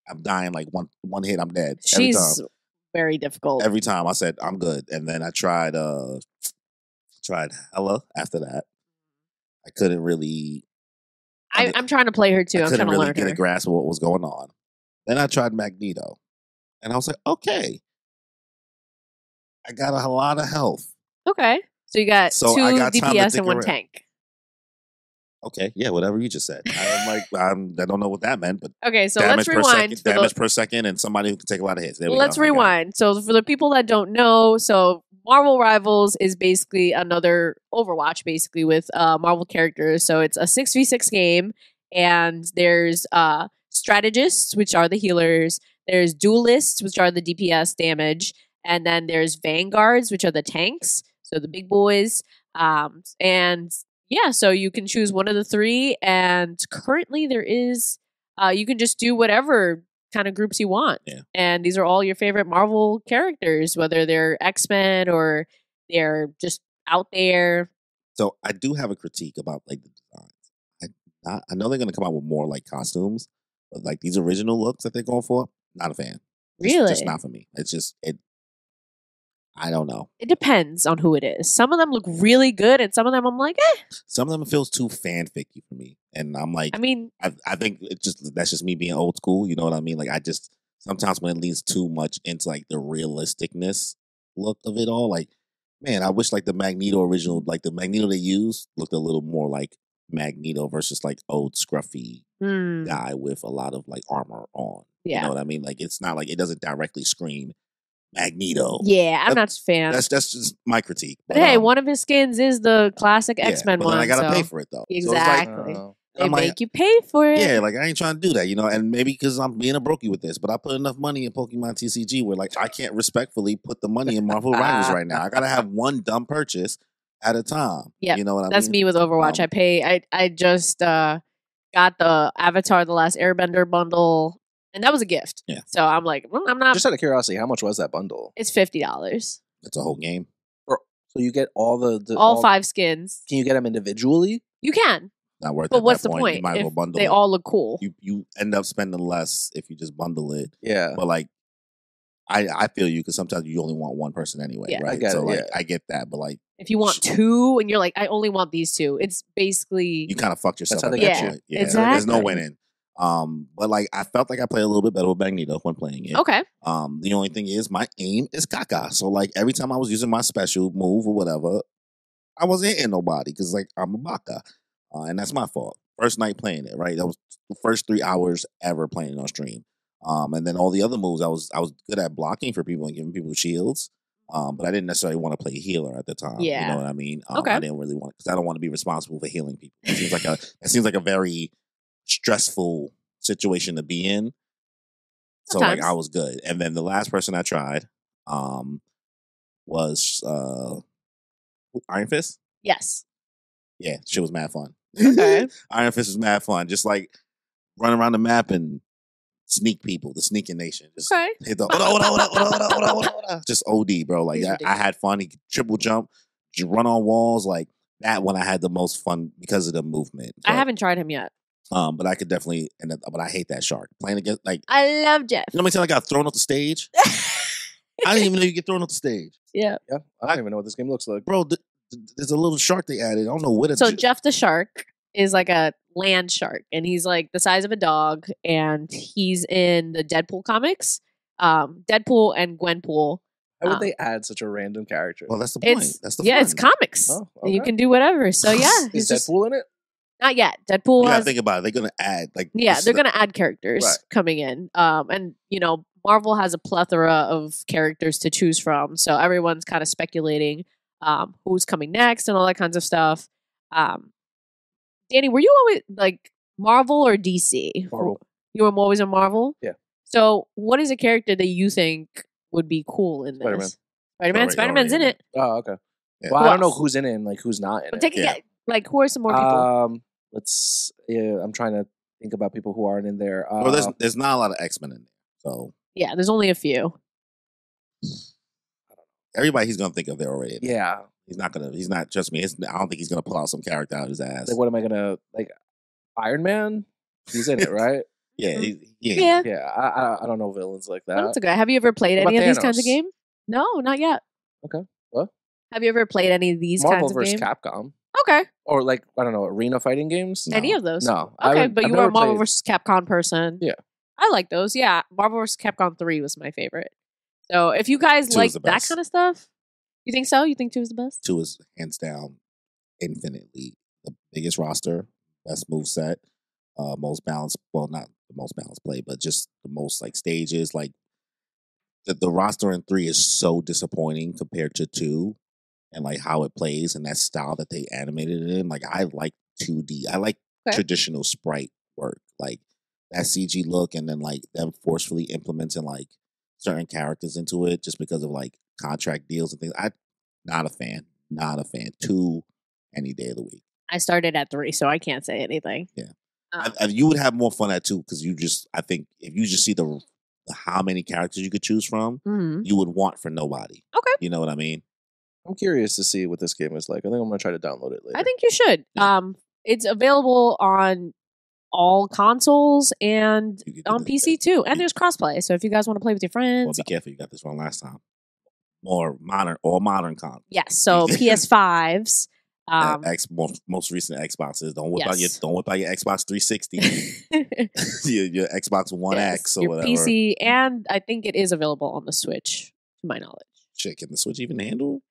I'm dying like one hit, I'm dead. She's very difficult. Every time I said, I'm good. And then I tried Hella after that. I couldn't really... I'm trying to play her too. I'm trying to really learn get a grasp of what was going on. Then I tried Magneto. And I was like, okay. I got a lot of health. Okay. So you got 2 DPS and 1 tank. Okay, yeah, whatever you just said. I'm like, I don't know what that meant, but okay, so let's rewind. Damage per second, and somebody who can take a lot of hits. Let's rewind. So for the people that don't know, so Marvel Rivals is basically another Overwatch, basically with Marvel characters. So it's a 6v6 game, and there's strategists, which are the healers. There's duelists, which are the DPS damage, and then there's vanguards, which are the tanks. So the big boys, and yeah, so you can choose one of the 3, and currently there is You can just do whatever kind of groups you want. Yeah. And these are all your favorite Marvel characters, whether they're X-Men or they're just out there. So I do have a critique about like the designs. I know they're going to come out with more like costumes, but like these original looks that they're going for, not a fan. Really? Just not for me. It's just I don't know. It depends on who it is. Some of them look really good, and some of them I'm like, eh. Some of them feels too fanficky for me, and I'm like, I mean, I think that's just me being old school. You know what I mean? Like I just sometimes when it leans too much into like the realisticness look of it all, like man, I wish like the Magneto original, like the Magneto they used looked a little more like Magneto versus like old scruffy guy with a lot of like armor on. Yeah. You know what I mean? Like it's not like it doesn't directly scream Magneto. Yeah, I'm not a fan. That's just my critique. But hey, one of his skins is the classic X-Men but one. then I gotta so. pay for it though. Exactly. So they make you pay for it. Yeah, like I ain't trying to do that, you know. And maybe because I'm being a brokey with this, but I put enough money in Pokemon TCG where like I can't respectfully put the money in Marvel Rivals right now. I gotta have one dumb purchase at a time. Yeah, you know what I mean. That's me with Overwatch. I just got the Avatar: The Last Airbender bundle. And that was a gift. Yeah. So I'm like, well, I'm not. Just out of curiosity, how much was that bundle? It's $50. It's a whole game. So you get all all 5 skins. Can you get them individually? You can. Not worth it. But what's the You point? might as well If bundle they it. all look cool. You end up spending less if you just bundle it. Yeah. But like, I feel you because sometimes you only want one person anyway, Yeah. right? I get so it, like, yeah. I get that, but like, If you want 2 and you're like, I only want these 2, it's basically you kind of fucked yourself. That's how at they that get you. point. Yeah, Exactly. There's no winning. But like I felt like I played a little bit better with Magneto when playing it. okay. The only thing is my aim is caca. So like every time I was using my special move or whatever, I wasn't hitting nobody because like I'm a baka. And that's my fault. First night playing it, right? That was the first 3 hours ever playing it on stream. And then all the other moves I was good at blocking for people and giving people shields. But I didn't necessarily want to play healer at the time. You Yeah. know what I mean? Okay. I didn't really want because I don't want to be responsible for healing people. It seems like a very stressful situation to be in. So like Sometimes. I was good. And then the last person I tried was Iron Fist. Yes. Yeah, shit was mad fun. Okay. Iron Fist was mad fun. Just like running around the map and sneak people, the sneaking nation. Just Okay. hit the just OD, bro. Like I had fun. He could triple jump, just run on walls. Like that one I had the most fun because of the movement. I haven't tried him yet. But I could definitely but I hate that shark. Playing against like I love Jeff. you know how many times I got thrown off the stage? I didn't even know you get thrown off the stage. Yeah. Yeah. I don't even know what this game looks like. Bro, there's a little shark they added. I don't know what it's So Jeff the shark is like a land shark, and he's like the size of a dog, and he's in the Deadpool comics. Deadpool and Gwenpool. How would they add such a random character? Well, that's the point. It's That's the yeah, fun. it's comics. Oh, You okay. can do whatever. So yeah, Is he's just Deadpool in it? not yet. Deadpool You gotta has think about it. They're gonna add like yeah, this- they're gonna add characters Right. coming in. And you know, Marvel has a plethora of characters to choose from, so everyone's kind of speculating who's coming next and all that kinds of stuff. Danny, were you always like Marvel or DC? Marvel. You were always a Marvel? Yeah. So what is a character that you think would be cool in this? Spider-Man. Spider-Man? Already- Spider-Man's in already it. Oh, okay. Yeah. Well, Who I don't know else? who's in it and like who's not in I'm it. taking Yeah. it. Like, who are some more people? I'm trying to think about people who aren't in there. Well, there's not a lot of X-Men in there. So Yeah, there's only a few. everybody he's gonna think of, they're already in there. yeah. He's not, trust me, I don't think he's gonna pull out some character out of his ass. Like, what am I gonna like? Iron Man? He's in it, right? Yeah, Yeah. Yeah. I don't know villains like that. That's okay. Have you ever played What any of about these kinds of Thanos? games? No, not yet. Okay. What? Have you ever played any of these Marvel kinds of vs. games? Capcom, Okay. or like I don't know, arena fighting games. No. Any of those? No. I Okay, haven't- but I've you were a never Marvel played- vs. Capcom person. Yeah. I like those. Yeah. Marvel vs. Capcom 3 was my favorite. So if you guys 2 like is the that best. kind of stuff, you think so? You think 2 is the best? 2 is hands down infinitely the biggest roster, best move set, most balanced. Well, not the most balanced play, but just the most like stages. Like the roster in 3 is so disappointing compared to 2, and like how it plays and that style that they animated it in. Like I like 2D. I like Okay. traditional sprite work, like that CG look, and then like them forcefully implementing like certain characters into it just because of like contract deals and things. I'm not a fan. Not a fan. 2 any day of the week. I started at 3, so I can't say anything. Yeah. You would have more fun at 2 because I think if you just see the how many characters you could choose from, you would want for nobody. Okay. You know what I mean? I'm curious to see what this game is like. I think I'm going to try to download it later. I think you should. Yeah. It's available on all consoles and on PC too. And there's crossplay. So if you guys want to play with your friends. Well, be careful. You got this wrong last time. More modern consoles. Yes. So PS5s. Most recent Xboxes. Don't whip out your Xbox 360. your Xbox One X or your whatever. PC, and I think it is available on the Switch, to my knowledge. Shit, can the Switch even handle?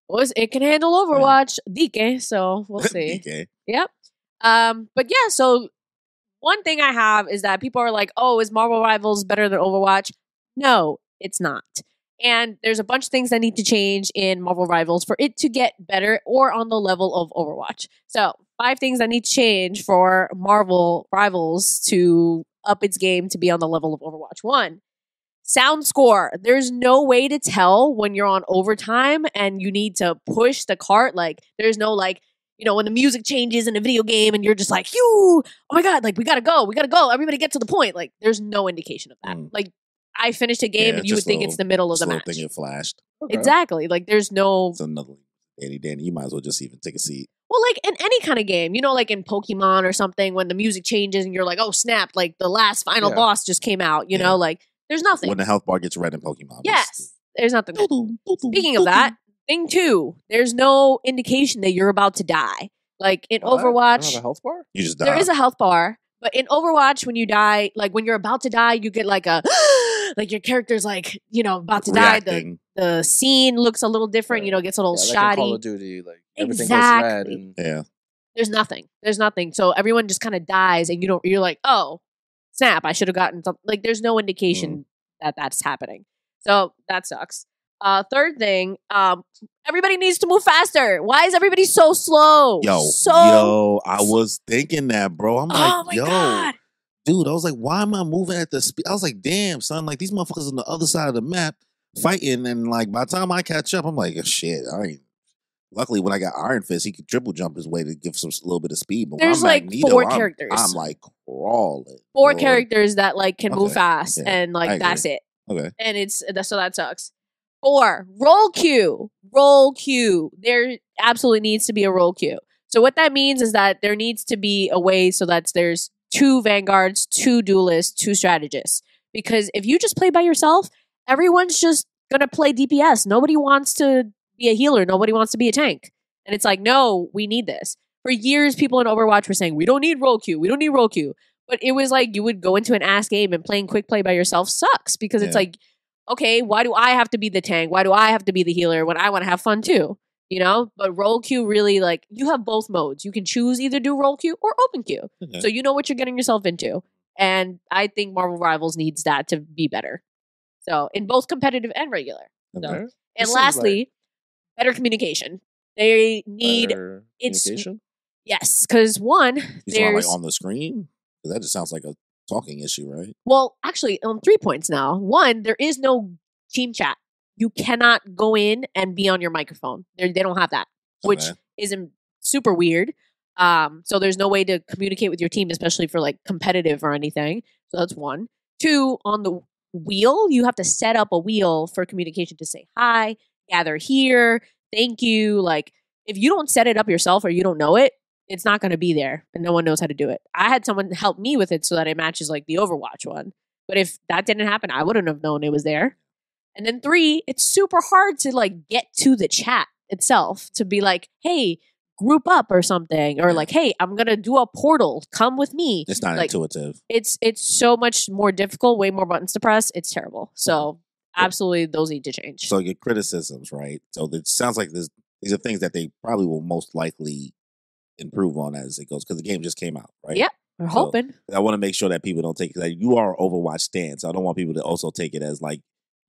It can handle Overwatch, DK, so we'll see. DK. Yep. But yeah, so one thing I have is that people are like, oh, is Marvel Rivals better than Overwatch? No, it's not. And there's a bunch of things that need to change in Marvel Rivals for it to get better or on the level of Overwatch. So 5 things that need to change for Marvel Rivals to up its game to be on the level of Overwatch. 1, sound score. There's no way to tell when you're on overtime and you need to push the cart. Like, there's no when the music changes in a video game and you're just like, oh my God, like we gotta go. Everybody get to the point. Like, there's no indication of that. Like, I finished a game and you would think it's the middle of the match. Thing it flashed. Okay. Exactly. Like, there's no... It's another Danny. You might as well just even take a seat. Well, like in any kind of game, like in Pokemon or something, when the music changes and you're like, oh, snap, like the last final boss just came out, you know, like there's nothing. When the health bar gets red in Pokemon. Yes. There's nothing. Speaking of that, thing 2, there's no indication that you're about to die. Like in Overwatch... You have a health bar? You just die. There is a health bar. But in Overwatch, when you die, like when you're about to die, you get like a, like your character's like, about to die. The scene looks a little different, gets a little shoddy. Like in Call of Duty, like everything goes red. And... There's nothing. So everyone just kind of dies and you're like, oh, snap, I should have gotten something. Like there's no indication that that's happening. So that sucks. Third thing, everybody needs to move faster. Why is everybody so slow? Yo, I was thinking that, bro. I'm like, God. Dude, I was like, why am I moving at the speed? I was like, damn, son, like these motherfuckers on the other side of the map fighting, and like by the time I catch up, I'm like, oh, shit, Luckily, when I got Iron Fist, he could triple jump his way to give a little bit of speed. But there's like Magneto, 4 characters. I'm like crawling. 4 characters that like can move fast, and like that's it. Okay, and so that sucks. 4, roll queue. Roll queue. There absolutely needs to be a roll queue. So what that means is that there needs to be a way so that there's 2 vanguards, 2 duelists, 2 strategists. Because if you just play by yourself, everyone's just gonna play DPS. Nobody wants to be a healer. Nobody wants to be a tank. And it's like, no, we need this. For years, people in Overwatch were saying, we don't need roll queue. We don't need roll queue. But it was like you would go into an ass game and playing quick play by yourself sucks because it's like, okay, why do I have to be the tank? Why do I have to be the healer when I want to have fun too? But roll queue really, like, you have both modes. You can choose either do roll queue or open queue. Okay. So you know what you're getting yourself into. And I think Marvel Rivals needs that to be better. So in both competitive and regular. Okay. So, and lastly, better communication. They need communication? Yes, because one, there's like on the screen? Because that just sounds like a talking issue, right? Well, actually, on 3 points now. 1, there is no team chat. You cannot go in and be on your microphone. They don't have that, which isn't super weird. So there's no way to communicate with your team, especially for like competitive or anything. So that's 1. 2, on the wheel, you have to set up a wheel for communication to say hi, gather here, thank you. Like if you don't set it up yourself or you don't know it, it's not going to be there and no one knows how to do it. I had someone help me with it so that it matches like the Overwatch one. But if that didn't happen, I wouldn't have known it was there. And then 3, it's super hard to like get to the chat itself to be like, hey, group up or something, or like, hey, I'm going to do a portal. Come with me. It's not like, intuitive. It's so much more difficult, way more buttons to press. It's terrible. So absolutely those need to change. So your criticisms, right? So it sounds like these are things that they probably will most likely improve on as it goes because the game just came out, right? Yeah, we're hoping. I want to make sure that people don't take it. Like, you are Overwatch stan, so I don't want people to also take it as like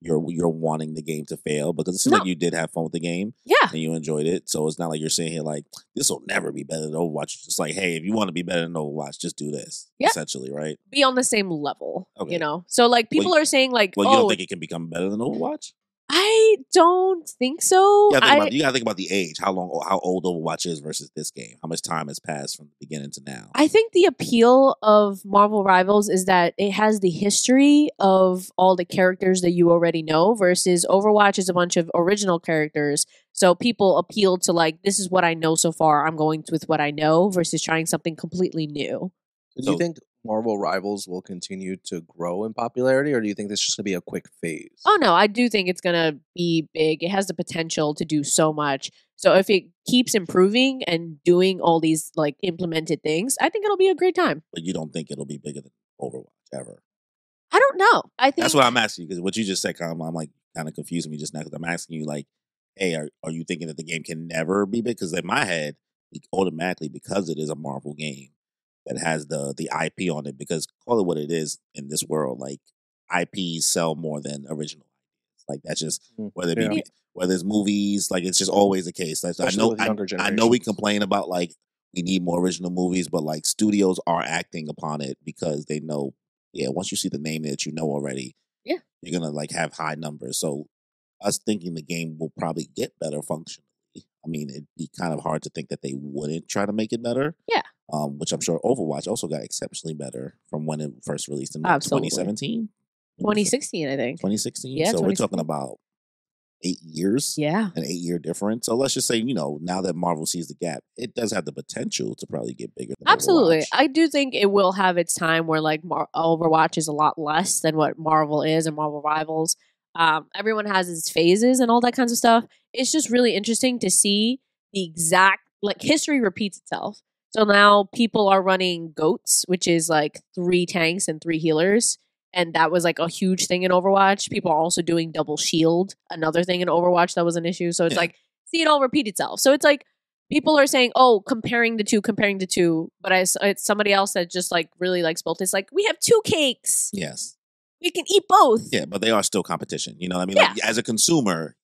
you're wanting the game to fail, because it seems like you did have fun with the game, and you enjoyed it. So it's not like you're sitting here like this will never be better than Overwatch. It's just like, hey, if you want to be better than Overwatch, just do this. Essentially, right? Be on the same level, you know. So like people are saying like, well, you don't think it can become better than Overwatch? I don't think so. You gotta think about the age, how old Overwatch is versus this game, how much time has passed from the beginning to now. I think the appeal of Marvel Rivals is that it has the history of all the characters that you already know versus Overwatch is a bunch of original characters. So people appeal to like, this is what I know so far. I'm going with what I know versus trying something completely new. Do you think Marvel Rivals will continue to grow in popularity, or do you think this is just going to be a quick phase? Oh, no, I do think it's going to be big. It has the potential to do so much. So if it keeps improving and doing all these like implemented things, I think it'll be a great time. But you don't think it'll be bigger than Overwatch ever? I don't know. I think that's what I'm asking you, because what you just said, I'm like kind of confusing me just now, because I'm asking you like, hey, are you thinking that the game can never be big? Because in my head, automatically, because it is a Marvel game that has the IP on it, because call it what it is in this world, like IPs sell more than original. Like that's just whether it's movies, like it's just always the case. Like, I know we complain about like we need more original movies, but like studios are acting upon it because they know, once you see the name that you know already, you're gonna like have high numbers. So us thinking the game will probably get better functionally. I mean, it'd be kind of hard to think that they wouldn't try to make it better. Yeah. Which I'm sure Overwatch also got exceptionally better from when it first released in 2017? 2016, I think. 2016? Yeah, so we're talking about 8 years. Yeah. An 8-year difference. So let's just say, now that Marvel sees the gap, it does have the potential to probably get bigger than Absolutely. Overwatch. I do think it will have its time where like Overwatch is a lot less than what Marvel is and Marvel Rivals. Everyone has its phases and all that kinds of stuff. It's just really interesting to see the exact, like history repeats itself. So now people are running GOATs, which is like 3 tanks and 3 healers. And that was like a huge thing in Overwatch. People are also doing double shield, another thing in Overwatch that was an issue. So it's like, see it all repeat itself. So it's like, people are saying, oh, comparing the two. But it's somebody else that just like really likes both. It's like, we have 2 cakes. Yes. We can eat both. Yeah, but they are still competition. You know what I mean? Yeah. Like, as a consumer,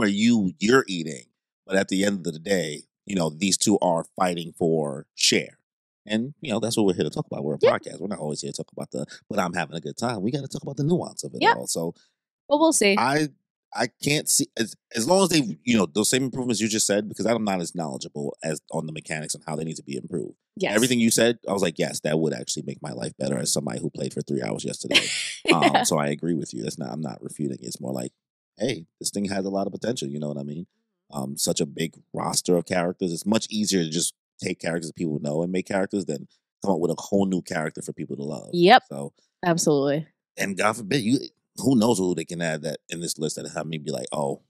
you're eating. But at the end of the day, these two are fighting for share. And, that's what we're here to talk about. We're a podcast. We're not always here to talk about but I'm having a good time. We got to talk about the nuance of it all. So, well, we'll see. I can't see, as long as they, those same improvements you just said, because I'm not as knowledgeable as on the mechanics and how they need to be improved. Yes. Everything you said, I was like, yes, that would actually make my life better as somebody who played for 3 hours yesterday. So I agree with you. I'm not refuting it. It's more like, hey, this thing has a lot of potential. You know what I mean? Such a big roster of characters. It's much easier to just take characters that people know and make characters than come up with a whole new character for people to love. Yep. So absolutely. And God forbid, who knows who they can add that in this list that have me be like, oh,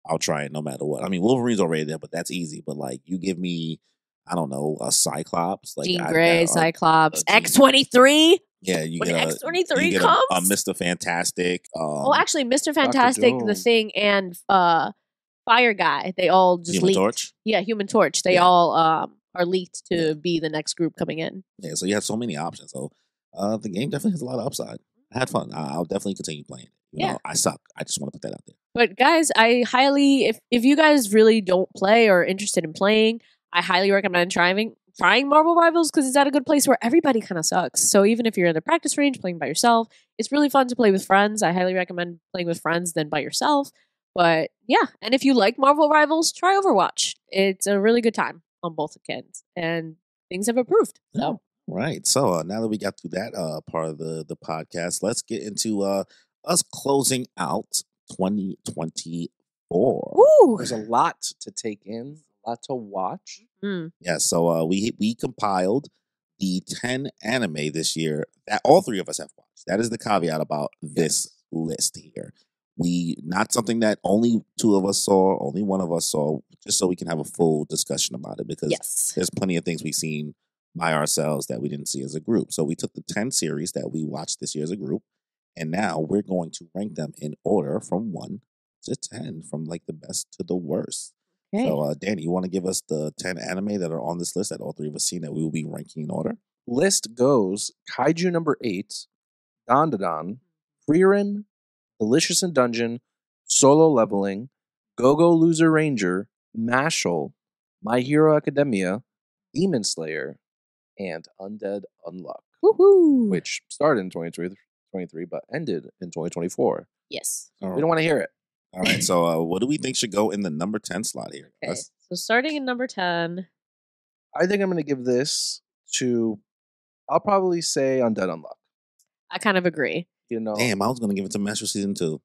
I'll try it no matter what. I mean, Wolverine's already there, but that's easy. But like, you give me, I don't know, a Cyclops, like Jean Grey, Cyclops, X-23. Yeah, you when get X-23 comes, a Mr. Fantastic. Actually, Mr. Fantastic, The Thing, and Fire Guy. They all just Human leaked. Torch. Yeah, Human Torch. They all are leaked to be the next group coming in. Yeah, so you have so many options. So the game definitely has a lot of upside. I had fun. I'll definitely continue playing it. You know, I suck. I just want to put that out there. But guys, I highly, if you guys really don't play or are interested in playing, I highly recommend trying Marvel Rivals because it's at a good place where everybody kind of sucks. So even if you're in the practice range playing by yourself, it's really fun to play with friends. I highly recommend playing with friends than by yourself. But yeah, and if you like Marvel Rivals, try Overwatch. It's a really good time on both ends, and things have improved. So. Right. So now that we got through that part of the podcast, let's get into us closing out 2024. Woo! There's a lot to take in, a lot to watch. Yeah. So we compiled the 10 anime this year that all 3 of us have watched. That is the caveat about this list here. Not something that only 2 of us saw, only 1 of us saw, just so we can have a full discussion about it, because there's plenty of things we've seen by ourselves that we didn't see as a group. So we took the 10 series that we watched this year as a group, and now we're going to rank them in order from 1 to 10, from like the best to the worst. Okay. So Danny, you want to give us the 10 anime that are on this list that all 3 of us seen that we will be ranking in order? List goes Kaiju number 8, DanDaDan, Frieren, Delicious in Dungeon, Solo Leveling, Go-Go Loser Ranger, Mashle, My Hero Academia, Demon Slayer, and Undead Unluck, Woohoo! which started in 2023 but ended in 2024. Yes. We don't want to hear it. All right. So what do we think should go in the number 10 slot here? Okay. So starting in number 10. I think I'm going to give this to, I'll probably say Undead Unluck. I kind of agree. You know, Damn, I was going to give it to Mashle season 2.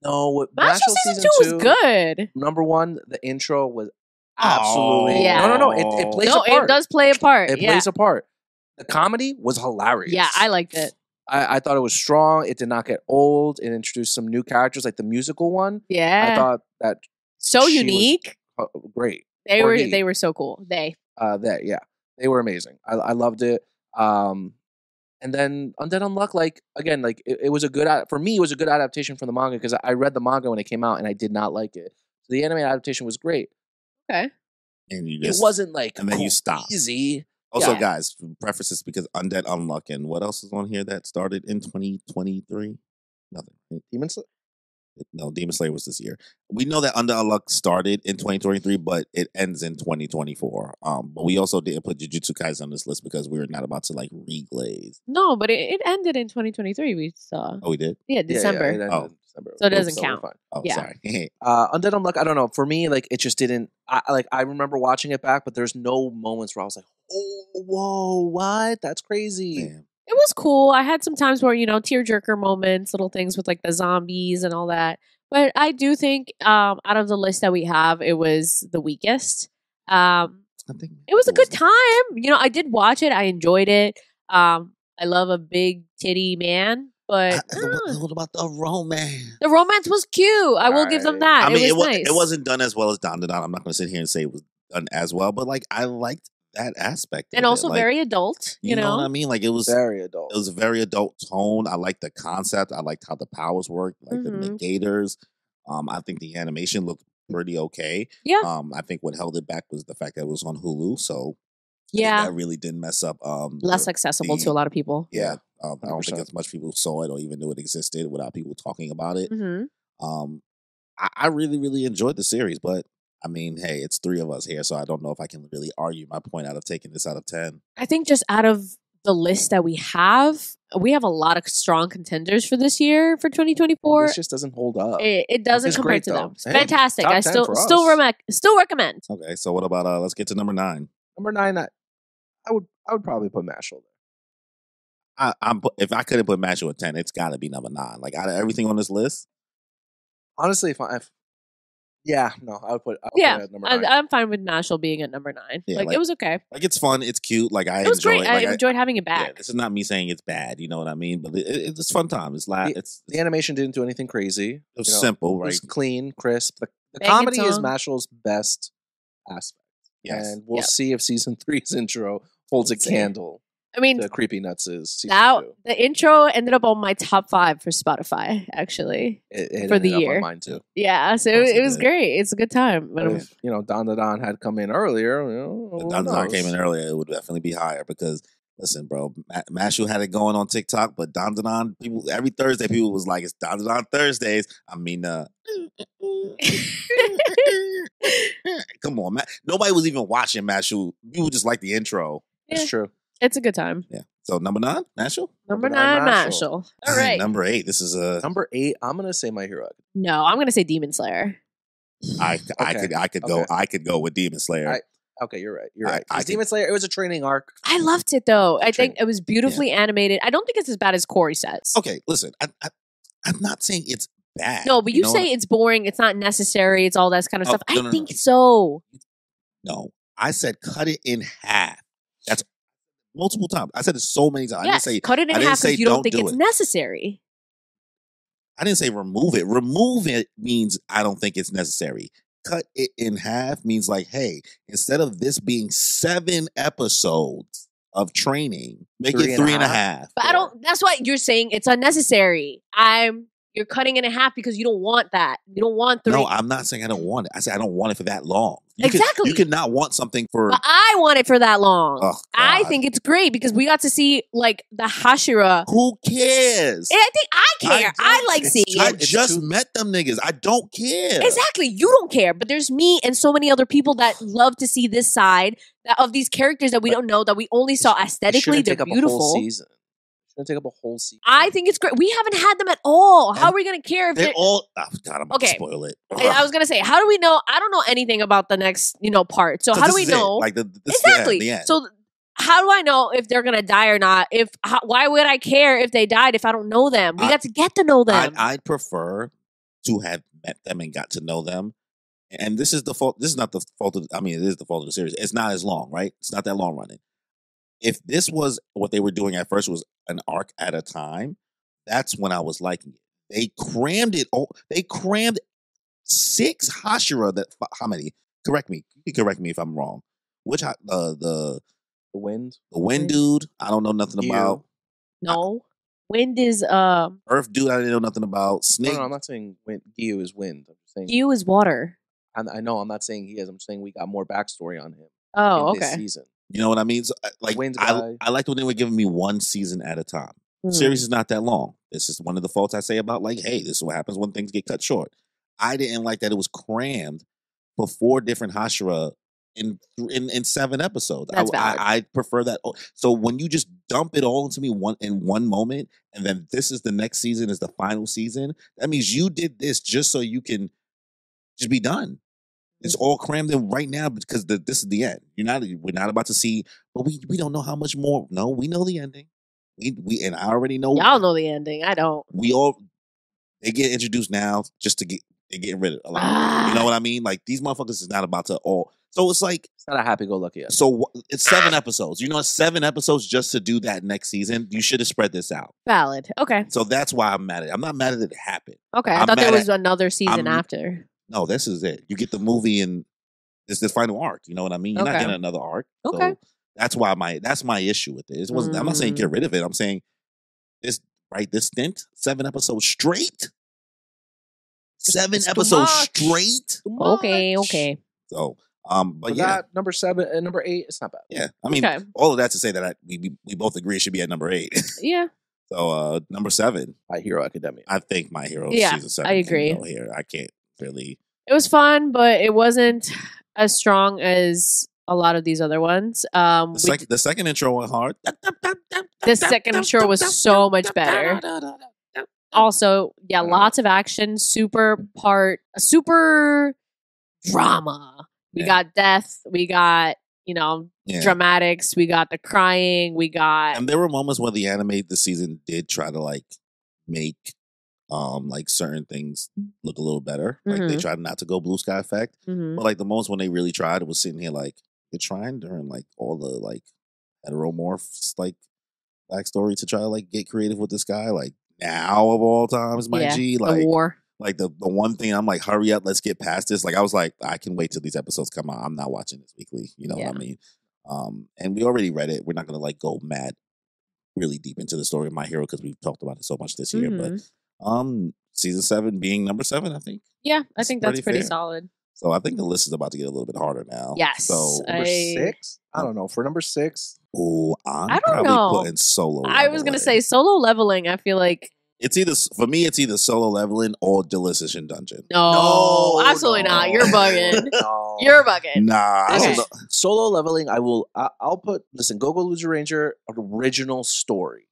No, Mashle season 2 was good. Number one, the intro was absolutely. Yeah. No. It plays a part. It does play a part. It plays a part. The comedy was hilarious. Yeah, I liked it. I thought it was strong. It did not get old. It introduced some new characters, like the musical one. Yeah. I thought that so unique. Great. They were so cool. They were amazing. I loved it. And then Undead Unluck, like again, like it was a good for me. It was a good adaptation from the manga because I read the manga when it came out and I did not like it. So the anime adaptation was great. Okay. And you just, it wasn't like and then you stopped. Easy. Also, guys, prefaces because Undead Unluck and what else is on here that started in 2023? Nothing. Demon Slayer? No, Demon Slayer was this year. We know that Undead Unluck started in 2023, but it ends in 2024. But we also didn't put Jujutsu Kaisen on this list because we were not about to like reglaze. No, but it ended in 2023. We saw. Oh, we did? Yeah, December. December. So it doesn't count. Oh, yeah. Sorry. Undead Unluck, I don't know. For me, like it just didn't. I remember watching it back, but there's no moments where I was like, "Oh, whoa, what? That's crazy." Damn. It was cool. I had some times where, tearjerker moments, little things with like the zombies and all that. But I do think out of the list that we have, it was the weakest. It was a good time. I did watch it. I enjoyed it. I love a big titty man. But what about the romance? The romance was cute. I will give them that. I mean, it was nice. It wasn't done as well as DanDaDan. I'm not going to sit here and say it was done as well, but like I liked that aspect, and also very adult. You know what I mean? Like it was very adult. It was a very adult tone. I liked the concept. I liked how the powers worked, like the negators. I think the animation looked pretty okay. Yeah. I think what held it back was the fact that it was on Hulu, so that really didn't mess up. Less accessible to a lot of people. Yeah. I don't think as much people saw it or even knew it existed without people talking about it. I really, really enjoyed the series, but I mean, hey, it's 3 of us here, so I don't know if I can really argue my point out of taking this out of 10. I think just out of the list that we have a lot of strong contenders for this year for 2024. This just doesn't hold up. It doesn't compare to them. It's fantastic. Top I 10 still recommend. Okay, so what about let's get to number 9. Number 9, I would probably put Mashle there. If I couldn't put Mashle at 10, it's got to be number 9. Like out of everything on this list, honestly, I would put it at number 9. I'm fine with Mashle being at number 9. Yeah, like it was okay. Like it's fun, it's cute. Like it was great. I enjoyed having it back. Yeah, this is not me saying it's bad. You know what I mean? But it's fun time. The animation didn't do anything crazy. It was simple, right? It was clean, crisp. The comedy is Mashle's best aspect. Yes, and we'll see if season 3's intro holds a candle. I mean, the Creepy Nuts is now 2. The intro ended up on my top 5 for Spotify, actually, it for the year. On mine too. Yeah, so it was great. It's a good time. But if DanDaDan had come in earlier, if DanDaDan came in earlier, it would definitely be higher because. Listen, bro, Mashle had it going on TikTok, but DanDaDan, people every Thursday, people was like, "It's DanDaDan Thursdays." I mean, come on, man. Nobody was even watching Mashle. People just like the intro. Yeah. It's true. It's a good time. Yeah. So number 9, Mashle. Number 9, Mashle. All right. Number 8. This is number 8. I'm gonna say My Hero. No, I'm gonna say Demon Slayer. I could go with Demon Slayer. Okay, you're right. You're right. Demon Slayer, it was a training arc. I loved it though. I think it was beautifully animated. I don't think it's as bad as Cory says. Okay, listen, I'm not saying it's bad. No, but you say it's boring. It's not necessary. It's all that kind of stuff. I think so. No, I said cut it in half. That's multiple times. I said it so many times. Yes, I didn't say cut it in half because you don't think it's necessary. I didn't say remove it. Remove it means I don't think it's necessary. Cut it in half means like, hey, instead of this being 7 episodes of training, make it 3.5. But that's why you're saying it's unnecessary. You're cutting it in half because you don't want that. You don't want 3. No, I'm not saying I don't want it. I said I don't want it for that long. Exactly. You could not want something for... But I want it for that long. Oh, I think it's great because we got to see like the Hashira. Who cares? I think I care. I like seeing it. I just met them niggas. I don't care. Exactly. You don't care. But there's me and so many other people that love to see this side of these characters that we don't know, that we only saw aesthetically. They're beautiful. gonna take up a whole season. I think it's great. We haven't had them at all. How are we gonna care if they're all? Oh God, I'm about to spoil it. I was gonna say, how do we know? I don't know anything about the next, part. So how do we know? Like this exactly. The end. So how do I know if they're gonna die or not? Why would I care if they died if I don't know them? We got to get to know them. I'd prefer to have met them and got to know them. And this is the fault. This is not the fault of. I mean, it is the fault of the series. It's not as long, right? It's not that long running. If this was what they were doing at first was an arc at a time, that's when I was liking it. They crammed it. Oh, they crammed 6 Hashira. How many? Correct me. You can correct me if I'm wrong. Which the Wind? The Wind dude. I don't know nothing about. No. Wind is Earth dude. I didn't know nothing about. Snake. No, I'm not saying Wind. Gyu is Wind. I'm just saying Gyu is water. I know. I'm not saying he is. I'm just saying we got more backstory on him. Oh, in okay. This season. You know what I mean? So, like, I liked when they were giving me one season at a time. Series is not that long. This is one of the faults I say about, like, hey, this is what happens when things get cut short. I didn't like that it was crammed for 4 different Hashira in 7 episodes. I prefer that. So when you just dump it all into me in one moment, and then this is the next season is the final season, that means you did this just so you can just be done. It's all crammed in right now because this is the end. We're not about to see, but we don't know how much more. No, we know the ending. We and I already know. Y'all know the ending. I don't. They get introduced now just to they're getting rid of a lot. You know what I mean? Like these motherfuckers is not about to all. So it's like it's not a happy-go-lucky episode. So it's 7 episodes. You know, 7 episodes just to do that next season. You should have spread this out. Valid. Okay. So that's why I'm mad at it. I'm not mad at it happened. Okay. I thought there was another season after. No, this is it. You get the movie and it's the final arc. You know what I mean? You're not getting another arc. Okay. So that's my issue with it. I'm not saying get rid of it. I'm saying this stint, 7 episodes straight. 7 episodes straight. Okay. So, but yeah, number 7 and number 8, it's not bad. Yeah, I mean, all of that to say that we both agree it should be at number 8. Yeah. So, number 7, My Hero Academia. I think My Hero season 7. I agree. Here, I can't really. It was fun, but it wasn't as strong as a lot of these other ones. The second intro went hard. The second intro was so much better. Also, lots of action, super drama. We got death. We got, dramatics. We got the crying. We got. And there were moments where the anime this season did try to like make like certain things look a little better. Like they tried not to go blue sky effect. But like the moments when they really tried, it was sitting here like you're trying during like all the like heteromorphs like backstory to try to like get creative with this guy. Like now of all times, my G. Like the war. Like the one thing I'm like, hurry up, let's get past this. Like I was like, I can wait till these episodes come out. I'm not watching this weekly. You know what I mean? And we already read it. We're not gonna like go mad really deep into the story of My Hero because we've talked about it so much this year. But season 7 being number 7, I think. Yeah, I think that's pretty solid. So I think the list is about to get a little bit harder now. Yes. So number 6? I don't know. For number 6, I'm probably putting Solo Leveling. I was gonna say Solo Leveling. I feel like it's either Solo Leveling or Delicious Dungeon. No, absolutely not. You're bugging. No. You're bugging. Nah. Okay. Solo Leveling. I'll put. Listen, Go Loser Ranger original story.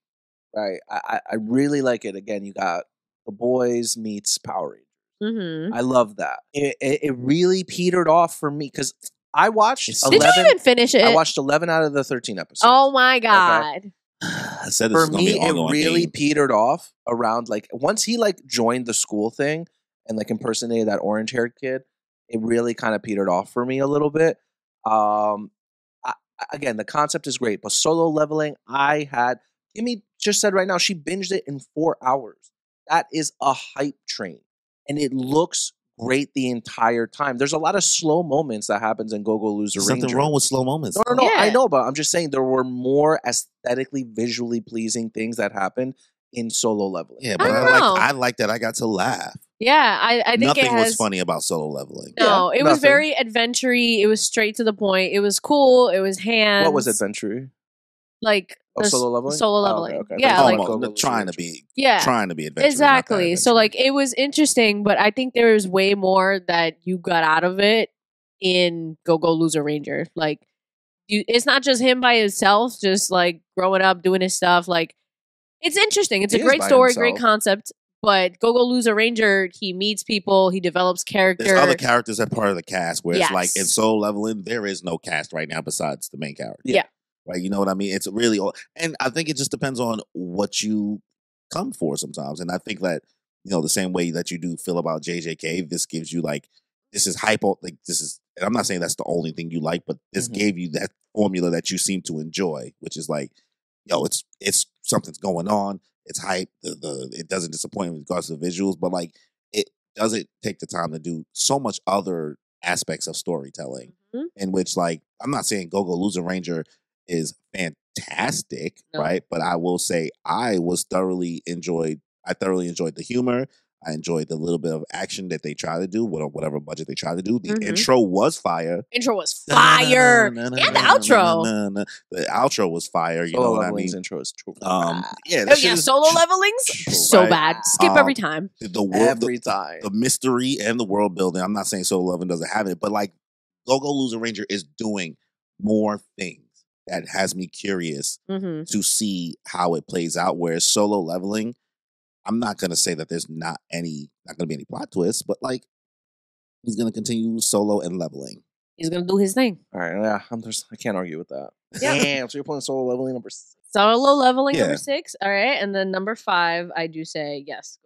Right. I really like it. Again, you got the boys meets Power Rangers. I love that. It really petered off for me because I watched 11. Did you even finish it? I watched 11 out of the 13 episodes. Oh my God. Okay. I said this for was gonna me, be it really petered off around like once he like joined the school thing and like impersonated that orange haired kid. It really kind of petered off for me a little bit. Again, the concept is great, but Solo Leveling, Kimmy just said right now she binged it in 4 hours. That is a hype train, and it looks great the entire time. There's a lot of slow moments that happens in Go Loser Ranger. Something wrong with slow moments. No, yeah. I know, but I'm just saying there were more aesthetically, visually pleasing things that happened in Solo Leveling. Yeah, but I like that I got to laugh. Yeah, I think nothing was funny about Solo Leveling. No, it was very adventure-y. It was straight to the point. It was cool. It was hands. What was adventure-y? Like Solo Leveling? Solo Leveling. Okay. Yeah, trying to be adventurous. Exactly. So like it was interesting, but I think there was way more that you got out of it in Go Loser Ranger. Like it's not just him by himself, just like growing up, doing his stuff. Like It's interesting. It's He a is great by story, himself. great concept. But Go-Go Loser Ranger, he meets people, he develops character. There's other characters that part of the cast where it's like in Yes. Solo Leveling, there is no cast right now besides the main character. Yeah. Right? You know what I mean? It's really all, and I think it just depends on what you come for sometimes. And I think that, you know, the same way that you do feel about JJK, this gives you like, this is hypo, like this is, and I'm not saying that's the only thing you like, but this gave you that formula that you seem to enjoy, which is like, yo, it's something's going on. It's hype. It doesn't disappoint with regards to the visuals, but like it doesn't take the time to do so much other aspects of storytelling. In which, like, I'm not saying Go-Go Loser Ranger is fantastic, right? But I will say I thoroughly enjoyed the humor. I enjoyed the little bit of action that they try to do, whatever budget they try to do. The intro was fire. Intro was fire. And the outro. The outro was fire. You Solo know what I Leveling's mean? intro is true. Yeah, Oh, yeah, Solo Leveling's so right? bad. Skip every time. The world, Every time. the mystery and the world building. I'm not saying Solo Leveling doesn't have it, but like Go-Go Loser Ranger is doing more things that has me curious to see how it plays out. Whereas Solo Leveling, I'm not going to say that there's not going to be any plot twists, but like he's going to continue solo and leveling. He's going to do his thing. All right, yeah, I can't argue with that. Yeah. Damn, so you're playing Solo Leveling number 6. Solo Leveling number Yeah. 6. All right. And then number 5, I do say yes.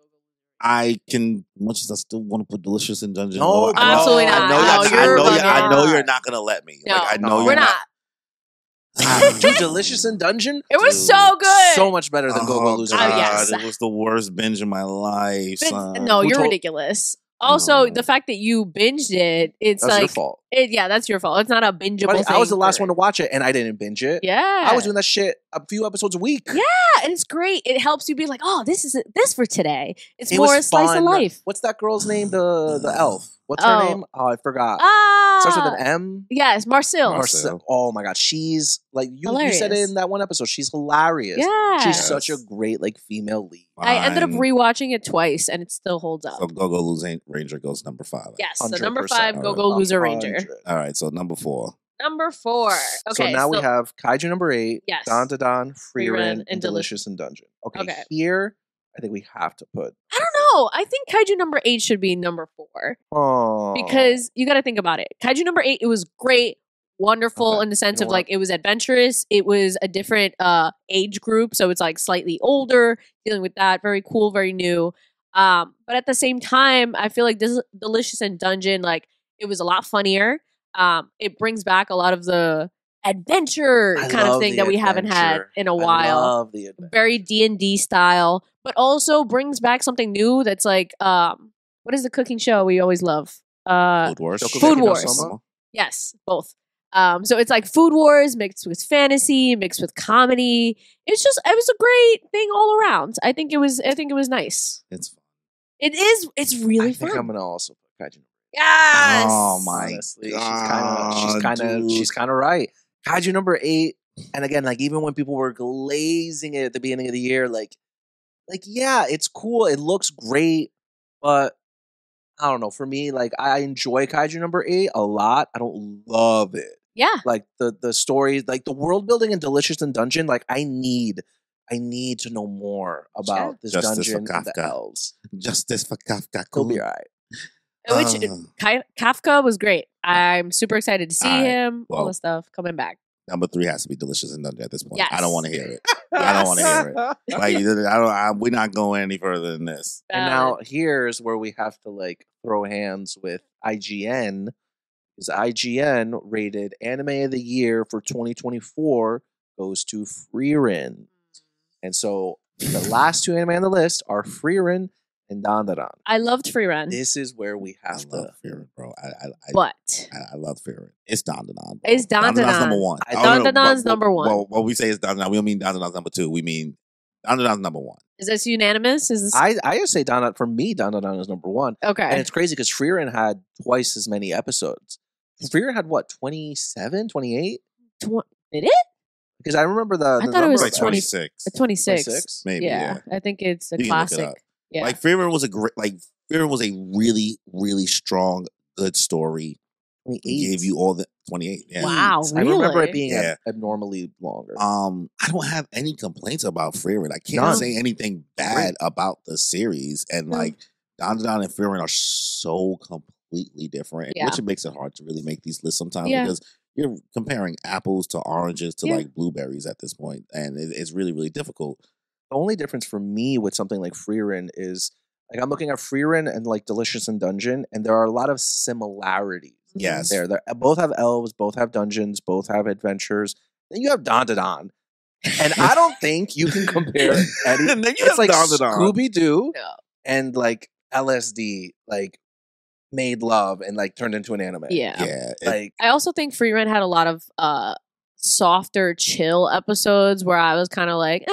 I can, much as I still want to put Delicious in Dungeon. No, Lore, I know- absolutely I not. know, No, I know you're you're not going to let me. No, Like, I know we're you're not. Dude, Delicious in Dungeon? It was so good. So much better than Go-Go Loser. God, yes. It was the worst binge of my life. son. No, Who you're told- ridiculous. Also, No. the fact that you binged it, it's That's like your fault. that's your fault. It's not a bingeable Buddy, thing. I was the last for- one to watch it, and I didn't binge it. Yeah, I was doing that shit a few episodes a week. Yeah, and it's great. It helps you be like, oh, this is this for today. It's It more was a slice of fun. life. What's that girl's name? The elf. What's her Oh. name? Oh, I forgot. Ah, Starts with an M. Yes, Marcel. Marcel. Oh my god, she's like you said it Hilarious. in that one episode. She's hilarious. Yeah. She's Yes. such a great like female lead. I ended up Fine. rewatching it twice, and it still holds up. So Go-Go Loser Ranger goes number 5. Yes, so 100%. number 5, Go Go Loser Ranger. 100. All right, so number 4. Number 4. Okay, So now we have Kaiju number 8, Yes. DanDaDan, Frieren, Frieren, and and Delicious in Dungeon. Okay, Okay. here I think we have to put. I don't know. I think Kaiju number 8 should be number 4 Oh, because you got to think about it. Kaiju number 8, it was great, wonderful Okay. in the sense You know of like it was adventurous. It was a different age group, so it's like slightly older, dealing with that. Very cool, very new. But at the same time, I feel like this Delicious in Dungeon, like it was a lot funnier. It brings back a lot of the adventure I kind of love thing the that we haven't had adventure. in a I while. love the adventure. Very D&D style, but also brings back something new that's like what is the cooking show we always love? Food Wars. Food Wars. Yes, both. So it's like Food Wars mixed with fantasy, mixed with comedy. It was a great thing all around. I think it was nice. It's fun. It's really I think fun. I'm gonna also put Kaiju. Yes. Oh my Honestly, God, dude. she's kind of right. Kaiju number 8, and again, like even when people were glazing it at the beginning of the year, like yeah, it's cool, it looks great, but I don't know. For me, like I enjoy Kaiju number 8 a lot. I don't love it. Yeah. Like the story, like the world building in Delicious in Dungeon. Like I need to know more about this Justice for dungeon and the Kafka. elves. Justice for Kafka. He'll be alright. Which Kafka was great. I'm super excited to see All right. him. All Well, the stuff coming back. Number 3 has to be Delicious and Dungeon at this point. Yes. I don't want to hear it. I don't want to hear it. Like, we're not going any further than this. And now here's where we have to like throw hands with IGN, because IGN rated Anime of the Year for 2024 goes to Frieren. And so the last 2 anime on the list are Frieren and DanDaDan. I loved Frieren, This is where we I have love to. Frieren, bro. but I love Frieren. It's DanDaDan, bro. It's DanDaDan. DanDaDan's number 1. DanDaDan's number 1. Well, when we say it's DanDaDan, we don't mean DanDaDan's number 2. We mean DanDaDan's number 1. is this unanimous? Is this I just say DanDaDan, for me, DanDaDan is number 1. okay? And it's crazy because Frieren had twice as many episodes. Frieren had what, 27, 28? Did it? Because I remember the I thought it number was of Like 26. 26. 26. Maybe, Yeah, I think it's a You can look it classic. up. Yeah. Like Frieren was Frieren was a really, really strong, good story. 28. He gave you all the 28. Yeah. Wow, I remember it really? being Yeah. abnormally longer. I don't have any complaints about Frieren. I can't None. say anything bad about the series. And like DanDaDan and Frieren are so completely different, Yeah. which it makes it hard to really make these lists sometimes Yeah. because you're comparing apples to oranges to like blueberries at this point, and it's really, really difficult. The only difference for me with something like Frieren is like I'm looking at Frieren and like Delicious in Dungeon, and there are a lot of similarities. Yes. There, both have elves, both have dungeons, both have adventures. Then you have DanDaDan, and I don't think you can compare any. Then you It's have like DanDaDan. Scooby Doo Yeah. and like LSD, like made love and like turned into an anime. Yeah. Like I also think Frieren had a lot of softer, chill episodes where I was kind of like,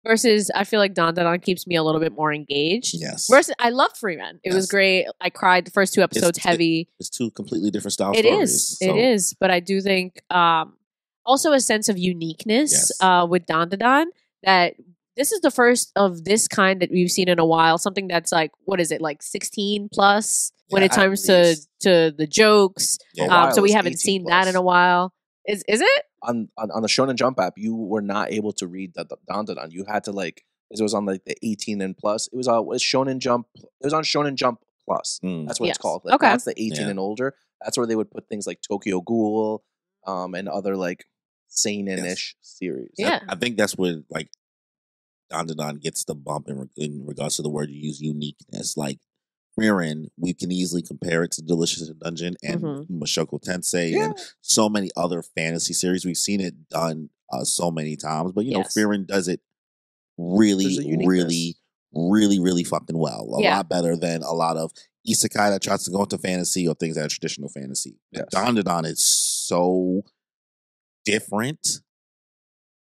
versus I feel like DanDaDan keeps me a little bit more engaged. Yes. Versus I love Frieren. It was great. I cried the first two episodes heavy. It's two completely different style It stories. is. It is. But I do think also a sense of uniqueness with DanDaDan that this is the first of this kind that we've seen in a while. Something that's like, what is it, like 16 plus when it comes to the jokes. Yeah. So we haven't seen that in a while. Is it? On the Shonen Jump app, you were not able to read the DanDaDan. You had to like, it was on like the 18 and plus. It was Shonen Jump. It was on Shonen Jump Plus. That's what it's called. Like, that's the 18 and older. That's where they would put things like Tokyo Ghoul, and other like seinen-ish series. Yeah. I think that's where like DanDaDan gets the bump in regards to the word you use, uniqueness. Like Frieren, we can easily compare it to Delicious in Dungeon and Mushoku Tensei and so many other fantasy series. We've seen it done so many times, but you know, Frieren does it really fucking well. A lot better than a lot of isekai that tries to go into fantasy or things that are traditional fantasy. DanDaDan is so different.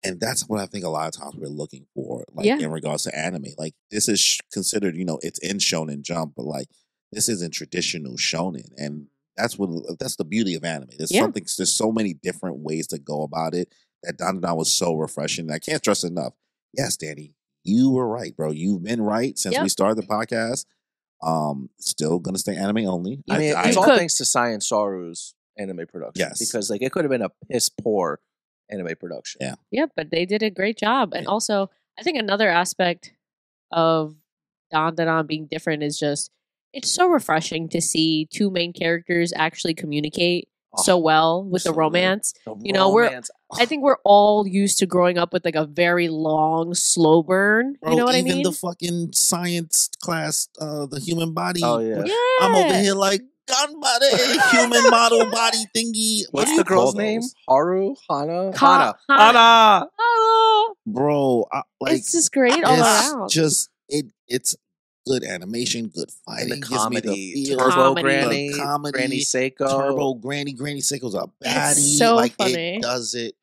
And that's what I think a lot of times we're looking for, like in regards to anime. Like this is considered, you know, it's in Shonen Jump, but like this isn't traditional shonen, and that's the beauty of anime. There's so many different ways to go about it. That DanDaDan was so refreshing. And I can't stress enough. Yes, Danny, you were right, bro. You've been right since we started the podcast. Still gonna stay anime only. I mean, it's all thanks to Science Saru's anime production. Yes, because like it could have been a piss poor anime production. Yeah, but they did a great job. And also, I think another aspect of DanDaDan being different is just it's so refreshing to see two main characters actually communicate so well with the romance. You know, I think we're all used to growing up with like a very long, slow burn. Bro, you know what I mean? Even the fucking science class, the human body. Oh yeah. I'm over here like Ganbare, human model body thingy. What's the girl's name? Haru? Hana? Hana. Hana. Bro, it's just great all around. It's good animation, good fighting, the comedy, Turbo Granny, comedy, Granny Seiko, Turbo Granny Seiko's a baddie. It's so like funny. It does it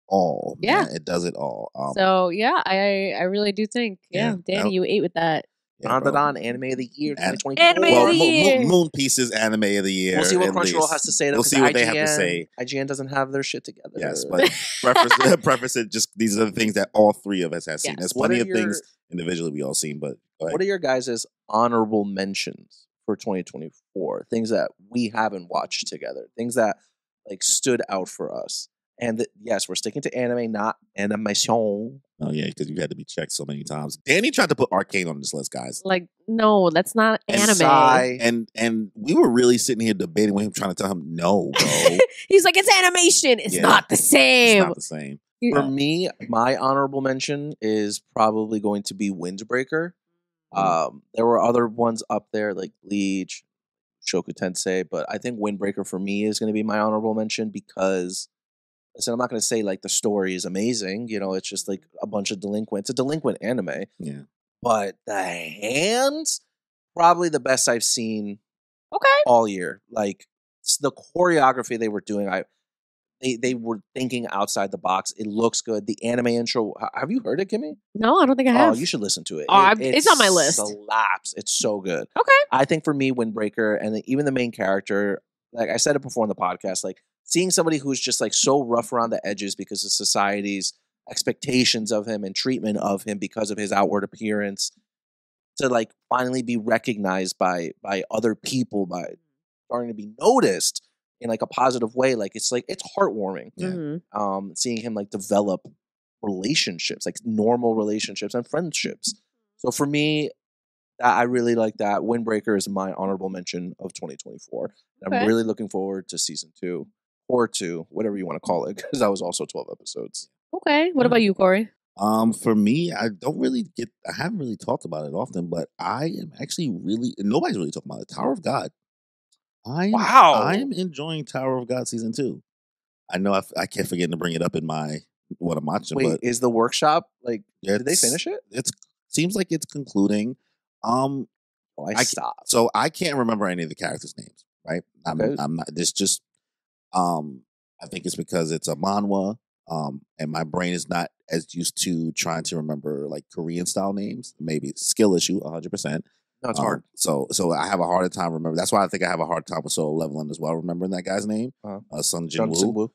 all. Yeah, man. It does it all. So yeah, I really do think Danny, you ate with that. DanDaDan Anime of the Year 2024. Anime of the Year. Moon Pieces Anime of the Year. We'll see what Crunchyroll has to say. We'll see what they have to say. IGN doesn't have their shit together. Yes, but preface it. Just these are the things that all three of us have seen. There's plenty of things individually we all seen, but what are your guys' honorable mentions for 2024? Things that we haven't watched together. Things that like stood out for us. And yes, we're sticking to anime, not animation. Oh yeah, because you had to be checked so many times. Danny tried to put Arcane on this list, guys. Like, no, that's not anime. And we were really sitting here debating with him, trying to tell him no, bro. He's like, it's animation. It's not the same. It's not the same. For me, my honorable mention is probably going to be Windbreaker. There were other ones up there like Bleach, Shoku Tensei, but I think Windbreaker for me is going to be my honorable mention because, listen, I'm not going to say like the story is amazing. You know, it's just like a bunch of delinquents. It's a delinquent anime. Yeah. But the hands, probably the best I've seen Okay. all year. Like the choreography they were doing, they were thinking outside the box. It looks good. The anime intro. Have you heard it, Kimmy? No, I don't think I have. Oh, you should listen to it. It's on my list. Slaps. It's so good. Okay. I think for me, Windbreaker and even the main character, like I said it before on the podcast, like seeing somebody who's just like so rough around the edges because of society's expectations of him and treatment of him because of his outward appearance, to like finally be recognized by other people, by starting to be noticed in like a positive way. Like it's heartwarming. Yeah. Seeing him like develop relationships, like normal relationships and friendships. So for me, I really like that. Windbreaker is my honorable mention of 2024. And I'm really looking forward to season 2 or 2, whatever you want to call it, because that was also 12 episodes. Okay. What about you, Cory? For me, I haven't really talked about it often, but I am actually nobody's really talking about it. Tower of God. I am enjoying Tower of God season 2. I know I can't forget to bring it up in what I'm watching. Wait, but is the workshop did they finish it? It seems like it's concluding. I stopped. So I can't remember any of the characters' names, right? I'm not. This just. I think it's because it's a manhwa. And my brain is not as used to trying to remember like Korean style names. Maybe it's a skill issue, 100%. No, it's hard. So I have a harder time remembering. That's why I think I have a hard time with solo leveling as well. Remembering that guy's name, Sun Jin Woo.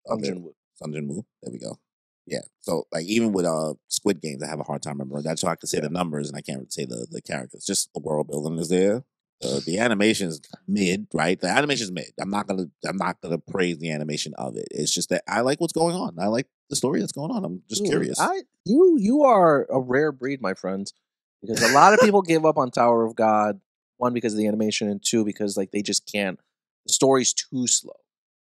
Sun Jin Woo. There we go. Yeah. So like even with Squid Games, I have a hard time remembering. That's why I can say the numbers and I can't say the characters. Just the world building is there. The animation's mid, right? The animation's mid. I'm not gonna praise the animation of it. It's just that I like what's going on. I like the story that's going on. I'm just curious. You are a rare breed, my friends, because a lot of people give up on Tower of God. 1, because of the animation, and 2, because like they just can't. The story's too slow.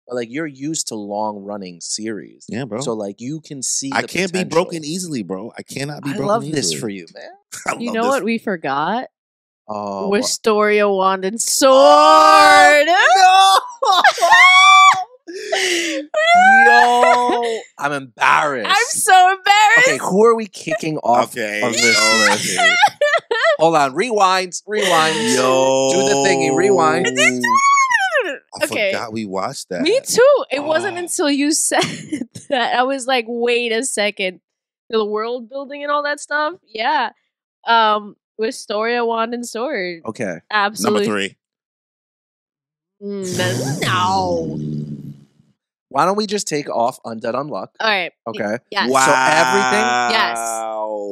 But like you're used to long running series, yeah, bro. So like you can see. I can't be broken easily, bro. I cannot be. I love this for you, man. You know what we forgot? Oh, Wistoria Wand and Sword. Oh, no! Yo, I'm embarrassed. I'm so embarrassed. Okay, who are we kicking off of this list? Hold on, rewind. Yo, do the thingy, rewind. I forgot we watched that. Me too. It wasn't until you said that I was like, wait a second. The world building and all that stuff. Yeah. Wistoria Wand and Sword. Okay. Absolutely. Number 3. No. Why don't we just take off Undead Unluck? All right. Okay. Yes. Wow. So everything. Yes.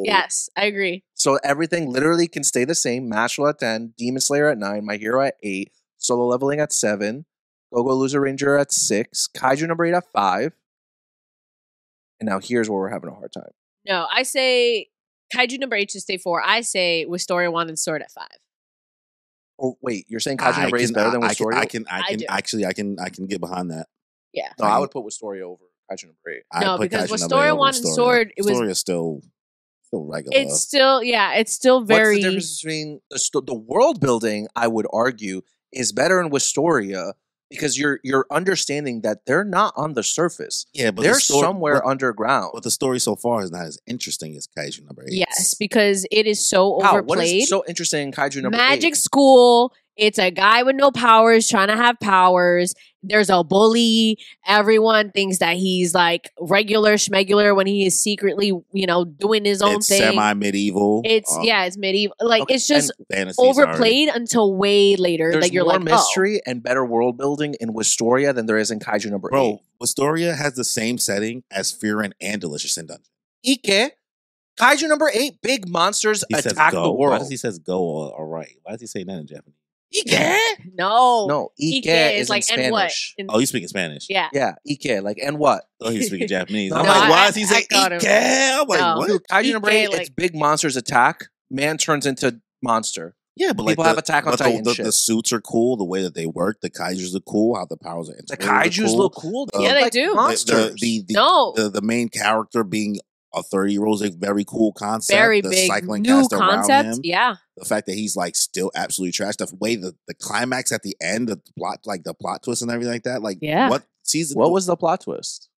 Yes, I agree. So everything literally can stay the same. Mashle at 10, Demon Slayer at 9, My Hero at 8, Solo Leveling at 7, Go-Go Loser Ranger at 6, Kaiju number 8 at 5. And now here's where we're having a hard time. No, I say Kaiju number 8 should stay 4. I say Wistoria Wand and Sword at 5. Oh wait, you're saying Kaiju number 8 is better than Wistoria? I can get behind that. Yeah. No, I would put Wistoria over Kaiju number 8. No, because Wistoria Wand and Sword, it was Wistoria still regular. It's still very. What's the difference between the world building? I would argue is better in Wistoria because you're understanding that they're not on the surface. Yeah, but they're somewhere underground. But the story so far is not as interesting as Kaiju number 8. Yes, because it is so overplayed. What is so interesting in Kaiju number 8? Magic school. It's a guy with no powers trying to have powers. There's a bully. Everyone thinks that he's like regular schmegular when he is secretly, doing his own thing. It's semi-medieval. It's medieval. Like it's just fantasy, overplayed until way later. There's that you're more like, mystery and better world building in Wistoria than there is in Kaiju number 8. Bro, Wistoria has the same setting as Frieren and Delicious in Dungeon. Ike. Kaiju number 8, big monsters attack the world. Why does he say go all right? Why does he say that in Japanese? Ike? No, Ike is like in and what? Spanish. Oh, you speaking Spanish? Yeah. Yeah, Ike, like, and what? Oh, he's speaking Japanese. No, I'm like, why I does he say got Ike? him. I'm like, No. what? Kaiju number 8, like- it's big monsters attack. Man turns into monster. Yeah, but people have Attack on Titan shit. The suits are cool. The way that they work. The kaijus are cool. How the powers are The integrated. kaijus look cool. Yeah, they do. Monsters. The main character being a 30-year-old is a very cool concept. Very the big cycling new cast around concept. him. Yeah. The fact that he's like still absolutely trash. The way the climax at the end, the plot twist and everything like that. Like, Yeah. what season? What was the plot twist?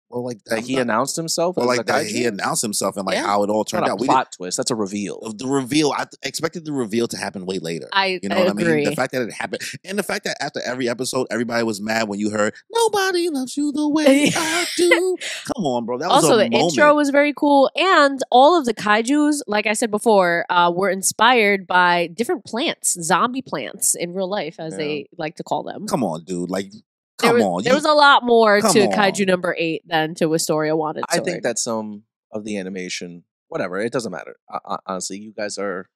Well, like That he announced himself? Well, as like a that kaiju? he announced himself and like Yeah. how it all It's not turned a out. plot twist. That's a reveal. The reveal, I expected the reveal to happen way later. I You know what I agree. mean? The fact that it happened, and the fact that after every episode, everybody was mad when you heard "Nobody loves you the way I do." Come on, bro. That was Also, a the moment. intro was very cool, and all of the kaijus, like I said before, were inspired by different plants, zombie plants in real life, as they like to call them. Come on, dude. Like, There come was, on. There was a lot more Come to on. Kaiju number 8 than to Wistoria Wand and I Sword. think that some of the animation, whatever, it doesn't matter. Honestly, you guys are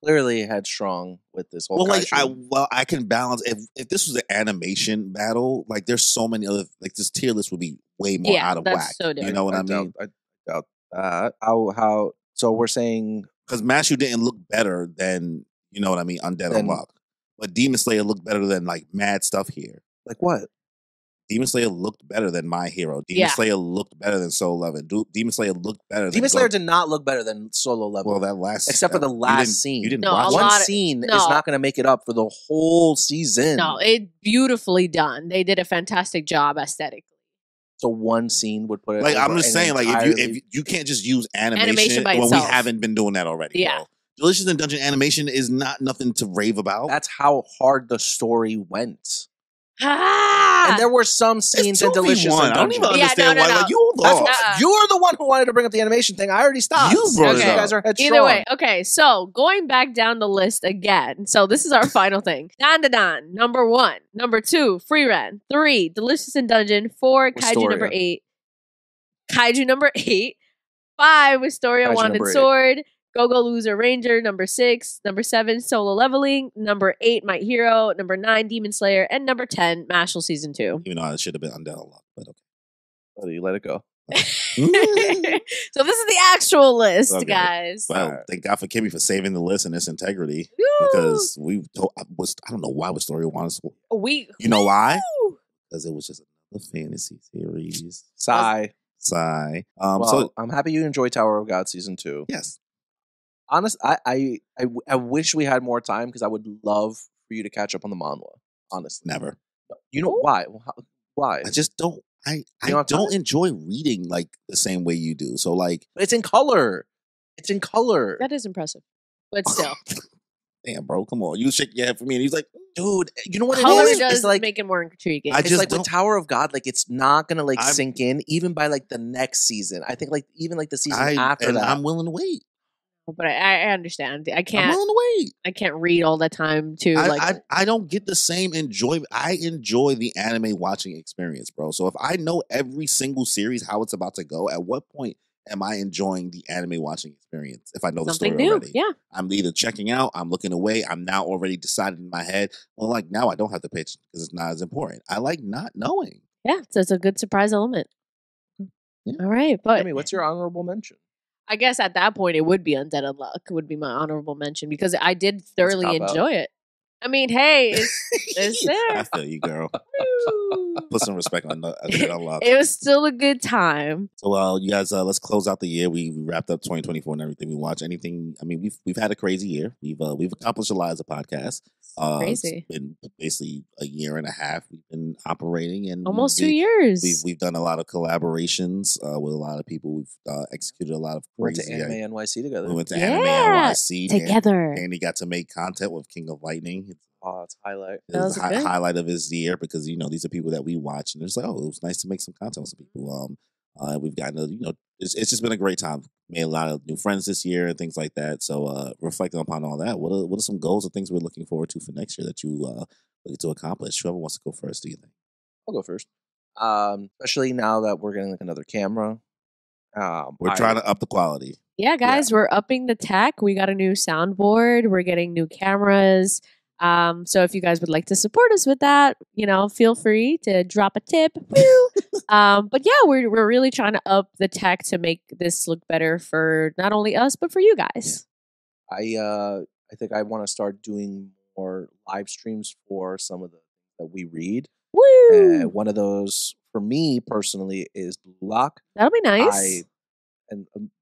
clearly headstrong with this whole. Well, like Kaiju. I can balance if this was an animation battle. Like, there's so many other this tier list would be way more out of whack. So you know what I mean? I doubt that. How? So we're saying because Mashle didn't look better than you know what I mean. Undead Unluck, but Demon Slayer looked better than like mad stuff here. Like what? Demon Slayer looked better than My Hero. Demon Slayer looked better than Soul Level. Demon Slayer looked better. Demon Slayer did not look better than Solo Level. Well, that last except for the last scene. You didn't watch one scene is not going to make it up for the whole season. No, it's beautifully done. They did a fantastic job aesthetically. So one scene would put it. Like I'm just saying, like if you can't just use animation by when itself. we haven't been doing that already. Yeah. Bro. Delicious in Dungeon animation is not nothing to rave about. That's how hard the story went. Ah! And there were some scenes in Delicious in Dungeon. I don't even understand why. Like, you're the one who wanted to bring up the animation thing. I already stopped. You brought it up. You guys are headstrong. Either way, okay. So going back down the list again. So this is our final thing. DanDaDan, number 1. Number 2, Frieren. 3, Delicious in Dungeon. 4, Kaiju Wistoria. number 8. Kaiju number 8. 5, Wistoria, Kaiju Wand and number 8. Sword. Go-Go Loser Ranger, number 6. Number 7, Solo Leveling. Number 8, My Hero. Number 9, Demon Slayer. And number 10, Mashle Season 2. Even though it should have been Undead Unluck, but okay. Oh, you let it go. So this is the actual list, guys. Well, thank God for Kimmy for saving the list and its integrity. Woo! Because I don't know why Wistoria wanted to. You know why? Because it was just another fantasy series. Sigh. So I'm happy you enjoy Tower of God Season 2. Yes. Honest, I wish we had more time because I would love for you to catch up on the manhwa. Honestly, Never. You know why? Why? I just don't. I don't enjoy reading like the same way you do. So like, but it's in color. It's in color. That is impressive, but still. Damn, bro, come on! You shake your head for me, and he's like, "Dude, you know what color it is? Does it's like make it more intriguing. It's like with Tower of God, like it's not gonna sink in even by like the next season. I think like even like the season after that. I'm willing to wait. But I understand. I can't. I'm willing to wait. I can't read all the time too. I don't get the same enjoyment. I enjoy the anime watching experience, bro. So if I know every single series how it's about to go, at what point am I enjoying the anime watching experience? If I know something the story new, already, yeah. I'm either checking out, I'm looking away, I'm now already decided in my head. Well, like now I don't have to pitch because it's not as important. I like not knowing. Yeah, so it's a good surprise element. Yeah. All right, but I mean, what's your honorable mention? I guess at that point it would be Undead Unluck would be my honorable mention because I did thoroughly enjoy it. I mean, hey, it's there. I feel you, girl. Put some respect on Undead Unluck. It was still a good time. So, you guys, let's close out the year. We wrapped up 2024 and everything. We watched anything. I mean, we've had a crazy year. We've accomplished a lot as a podcast. Crazy. It's been basically a year and a half we've been operating, and almost 2 years. We've done a lot of collaborations with a lot of people. We've executed a lot of crazy. We went to Anime NYC together. We went to Anime NYC together. Danny got to make content with King of Lightning. It's a highlight. It was a highlight of his year because these are people that we watch, and it's like, oh, it was nice to make some content with some people. We've gotten it's just been a great time. Made a lot of new friends this year and things like that. So reflecting upon all that, what are some goals or things we're looking forward to for next year that you looking to accomplish? Whoever wants to go first, do you think? I'll go first. Especially now that we're getting like another camera. We're trying to up the quality. Yeah, guys, we're upping the tech. We got a new soundboard. We're getting new cameras. So if you guys would like to support us with that, feel free to drop a tip. But yeah, we're really trying to up the tech to make this look better for not only us, but for you guys. Yeah. I think I want to start doing more live streams for some of the that we read. Woo! One of those for me personally is Blue Lock. That'll be nice.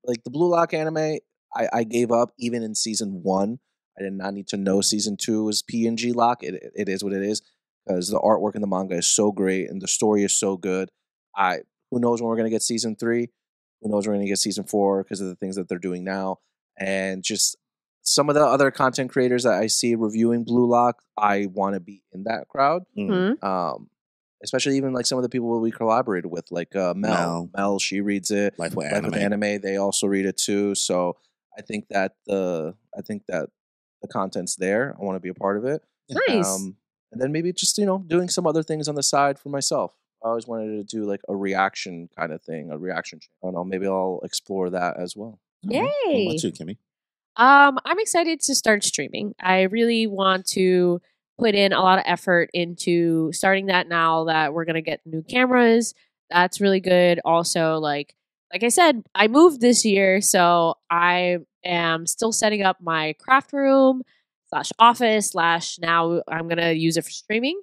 Like the Blue Lock anime, I gave up even in season 1. I did not need to know season 2 is PNG lock. It is what it is because the artwork in the manga is so great and the story is so good. Who knows when we're going to get season 3? Who knows when we're going to get season 4 because of the things that they're doing now. And just some of the other content creators that I see reviewing Blue Lock, I want to be in that crowd. Mm-hmm. Especially even like some of the people we collaborated with, like Mel. Mel, she reads it. Life with Anime, they also read it too. So I think that the content's there. I want to be a part of it. Nice. And then maybe just doing some other things on the side for myself. I always wanted to do like a reaction kind of thing, a reaction channel. I don't know. Maybe I'll explore that as well. Yay! What about you, Kimmy? I'm excited to start streaming. I really want to put in a lot of effort into starting that now that we're gonna get new cameras. That's really good. Also, like I said, I moved this year, so I am still setting up my craft room / office / now I'm gonna use it for streaming.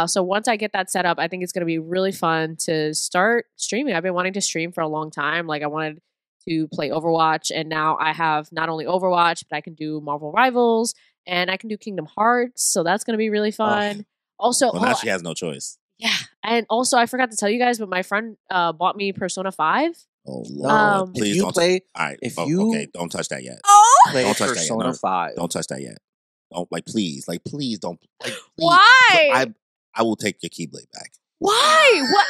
So once I get that set up, I think it's gonna be really fun to start streaming. I've been wanting to stream for a long time. Like I wanted to play Overwatch, and now I have not only Overwatch, but I can do Marvel Rivals, and I can do Kingdom Hearts, so that's going to be really fun. Also, now she has no choice. Yeah, and also I forgot to tell you guys, but my friend bought me Persona 5. Oh Lord! Please don't play. All right, okay, don't touch that yet. Oh, play don't touch Persona that yet. 5. Don't touch that yet. Don't please don't. Please. Why? I will take your Keyblade back. Why? What?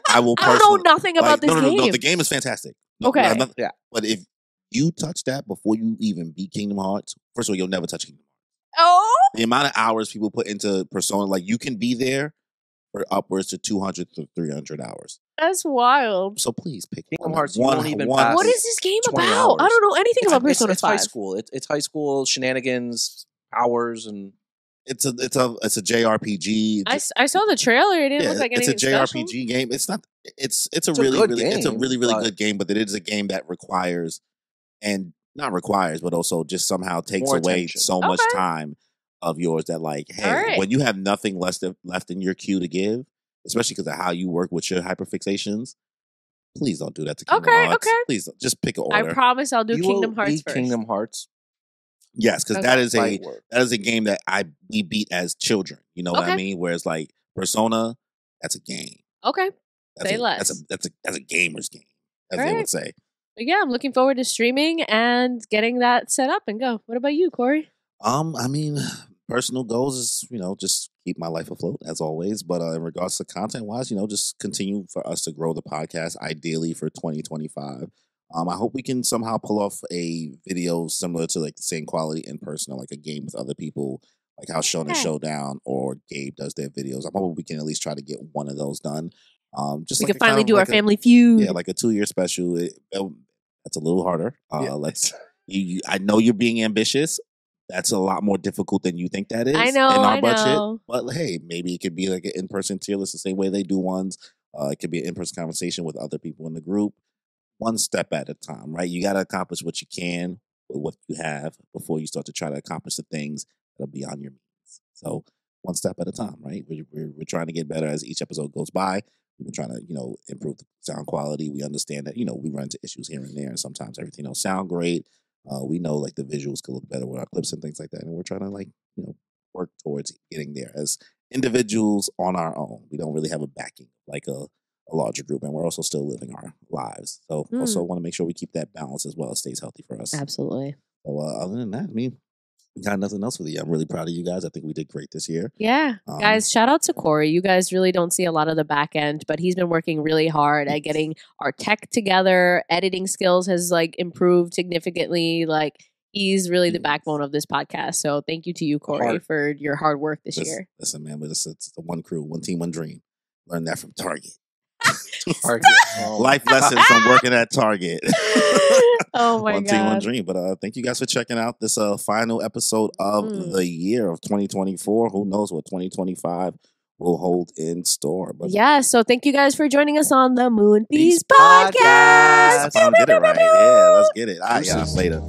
I don't know nothing about this game. No, the game is fantastic. Okay. Yeah. But if you touch that before you even beat Kingdom Hearts, first of all, you'll never touch Kingdom Hearts. Oh. The amount of hours people put into Persona, like you can be there for upwards to 200 to 300 hours. That's wild. So please pick Kingdom Hearts. What is this game about? I don't know anything about Persona 5. It's high school. It's high school shenanigans, powers, and it's a JRPG. I saw the trailer. It didn't look like anything special. It's a JRPG game. It's not. It's a really good game, but it is a game that requires, and not requires, but also just somehow takes away so much time of yours that, like, hey, when you have nothing left in your queue to give, especially because of how you work with your hyperfixations, please don't do that to Kingdom Hearts. Okay. Please just pick an order. I promise I'll do Kingdom Hearts first. Kingdom Hearts. Yes, because that is a game that we beat as children. You know what I mean? Whereas like Persona, that's a game. Okay. That's a gamer's game, as they would say. But yeah, I'm looking forward to streaming and getting that set up and go. What about you, Cory? I mean, personal goals is, just keep my life afloat as always. But in regards to content wise, just continue for us to grow the podcast, ideally for 2025. I hope we can somehow pull off a video similar to like the same quality in person, or like a game with other people, like how Shonen Showdown or Gabe does their videos. I'm hoping we can at least try to get one of those done. Just we can finally do our family feud. Yeah, like a 2-year special. That's a little harder. I know you're being ambitious. That's a lot more difficult than you think that is. I know, in our budget. But hey, maybe it could be like an in-person tier list the same way they do ones. It could be an in-person conversation with other people in the group. One step at a time, right? You got to accomplish what you can with what you have before you start to try to accomplish the things that are beyond your means. So one step at a time, right? We're trying to get better as each episode goes by. We've been trying to, improve the sound quality. We understand that, we run into issues here and there, and sometimes everything don't sound great. We know like the visuals could look better with our clips and things like that, and we're trying to work towards getting there as individuals on our own. We don't really have a backing like a larger group, and we're also still living our lives. So also want to make sure we keep that balance as well. It stays healthy for us. Absolutely. So other than that, I mean, we got nothing else for the year. I'm really proud of you guys. I think we did great this year. Yeah. Guys, shout out to Cory. You guys really don't see a lot of the back end, but he's been working really hard at getting our tech together. Editing skills has improved significantly. He's really the backbone of this podcast. So thank you to you, Cory, for your hard work this year. Listen, man, but it's the one crew, one team, one dream. Learn that from Target. Life lessons from working at Target. Oh my God. One team, one dream. But thank you guys for checking out this final episode of the year of 2024. Who knows what 2025 will hold in store. But so thank you guys for joining us on the Moon Piece Podcast. Get it right. Yeah, let's get it. All right, guys. Later.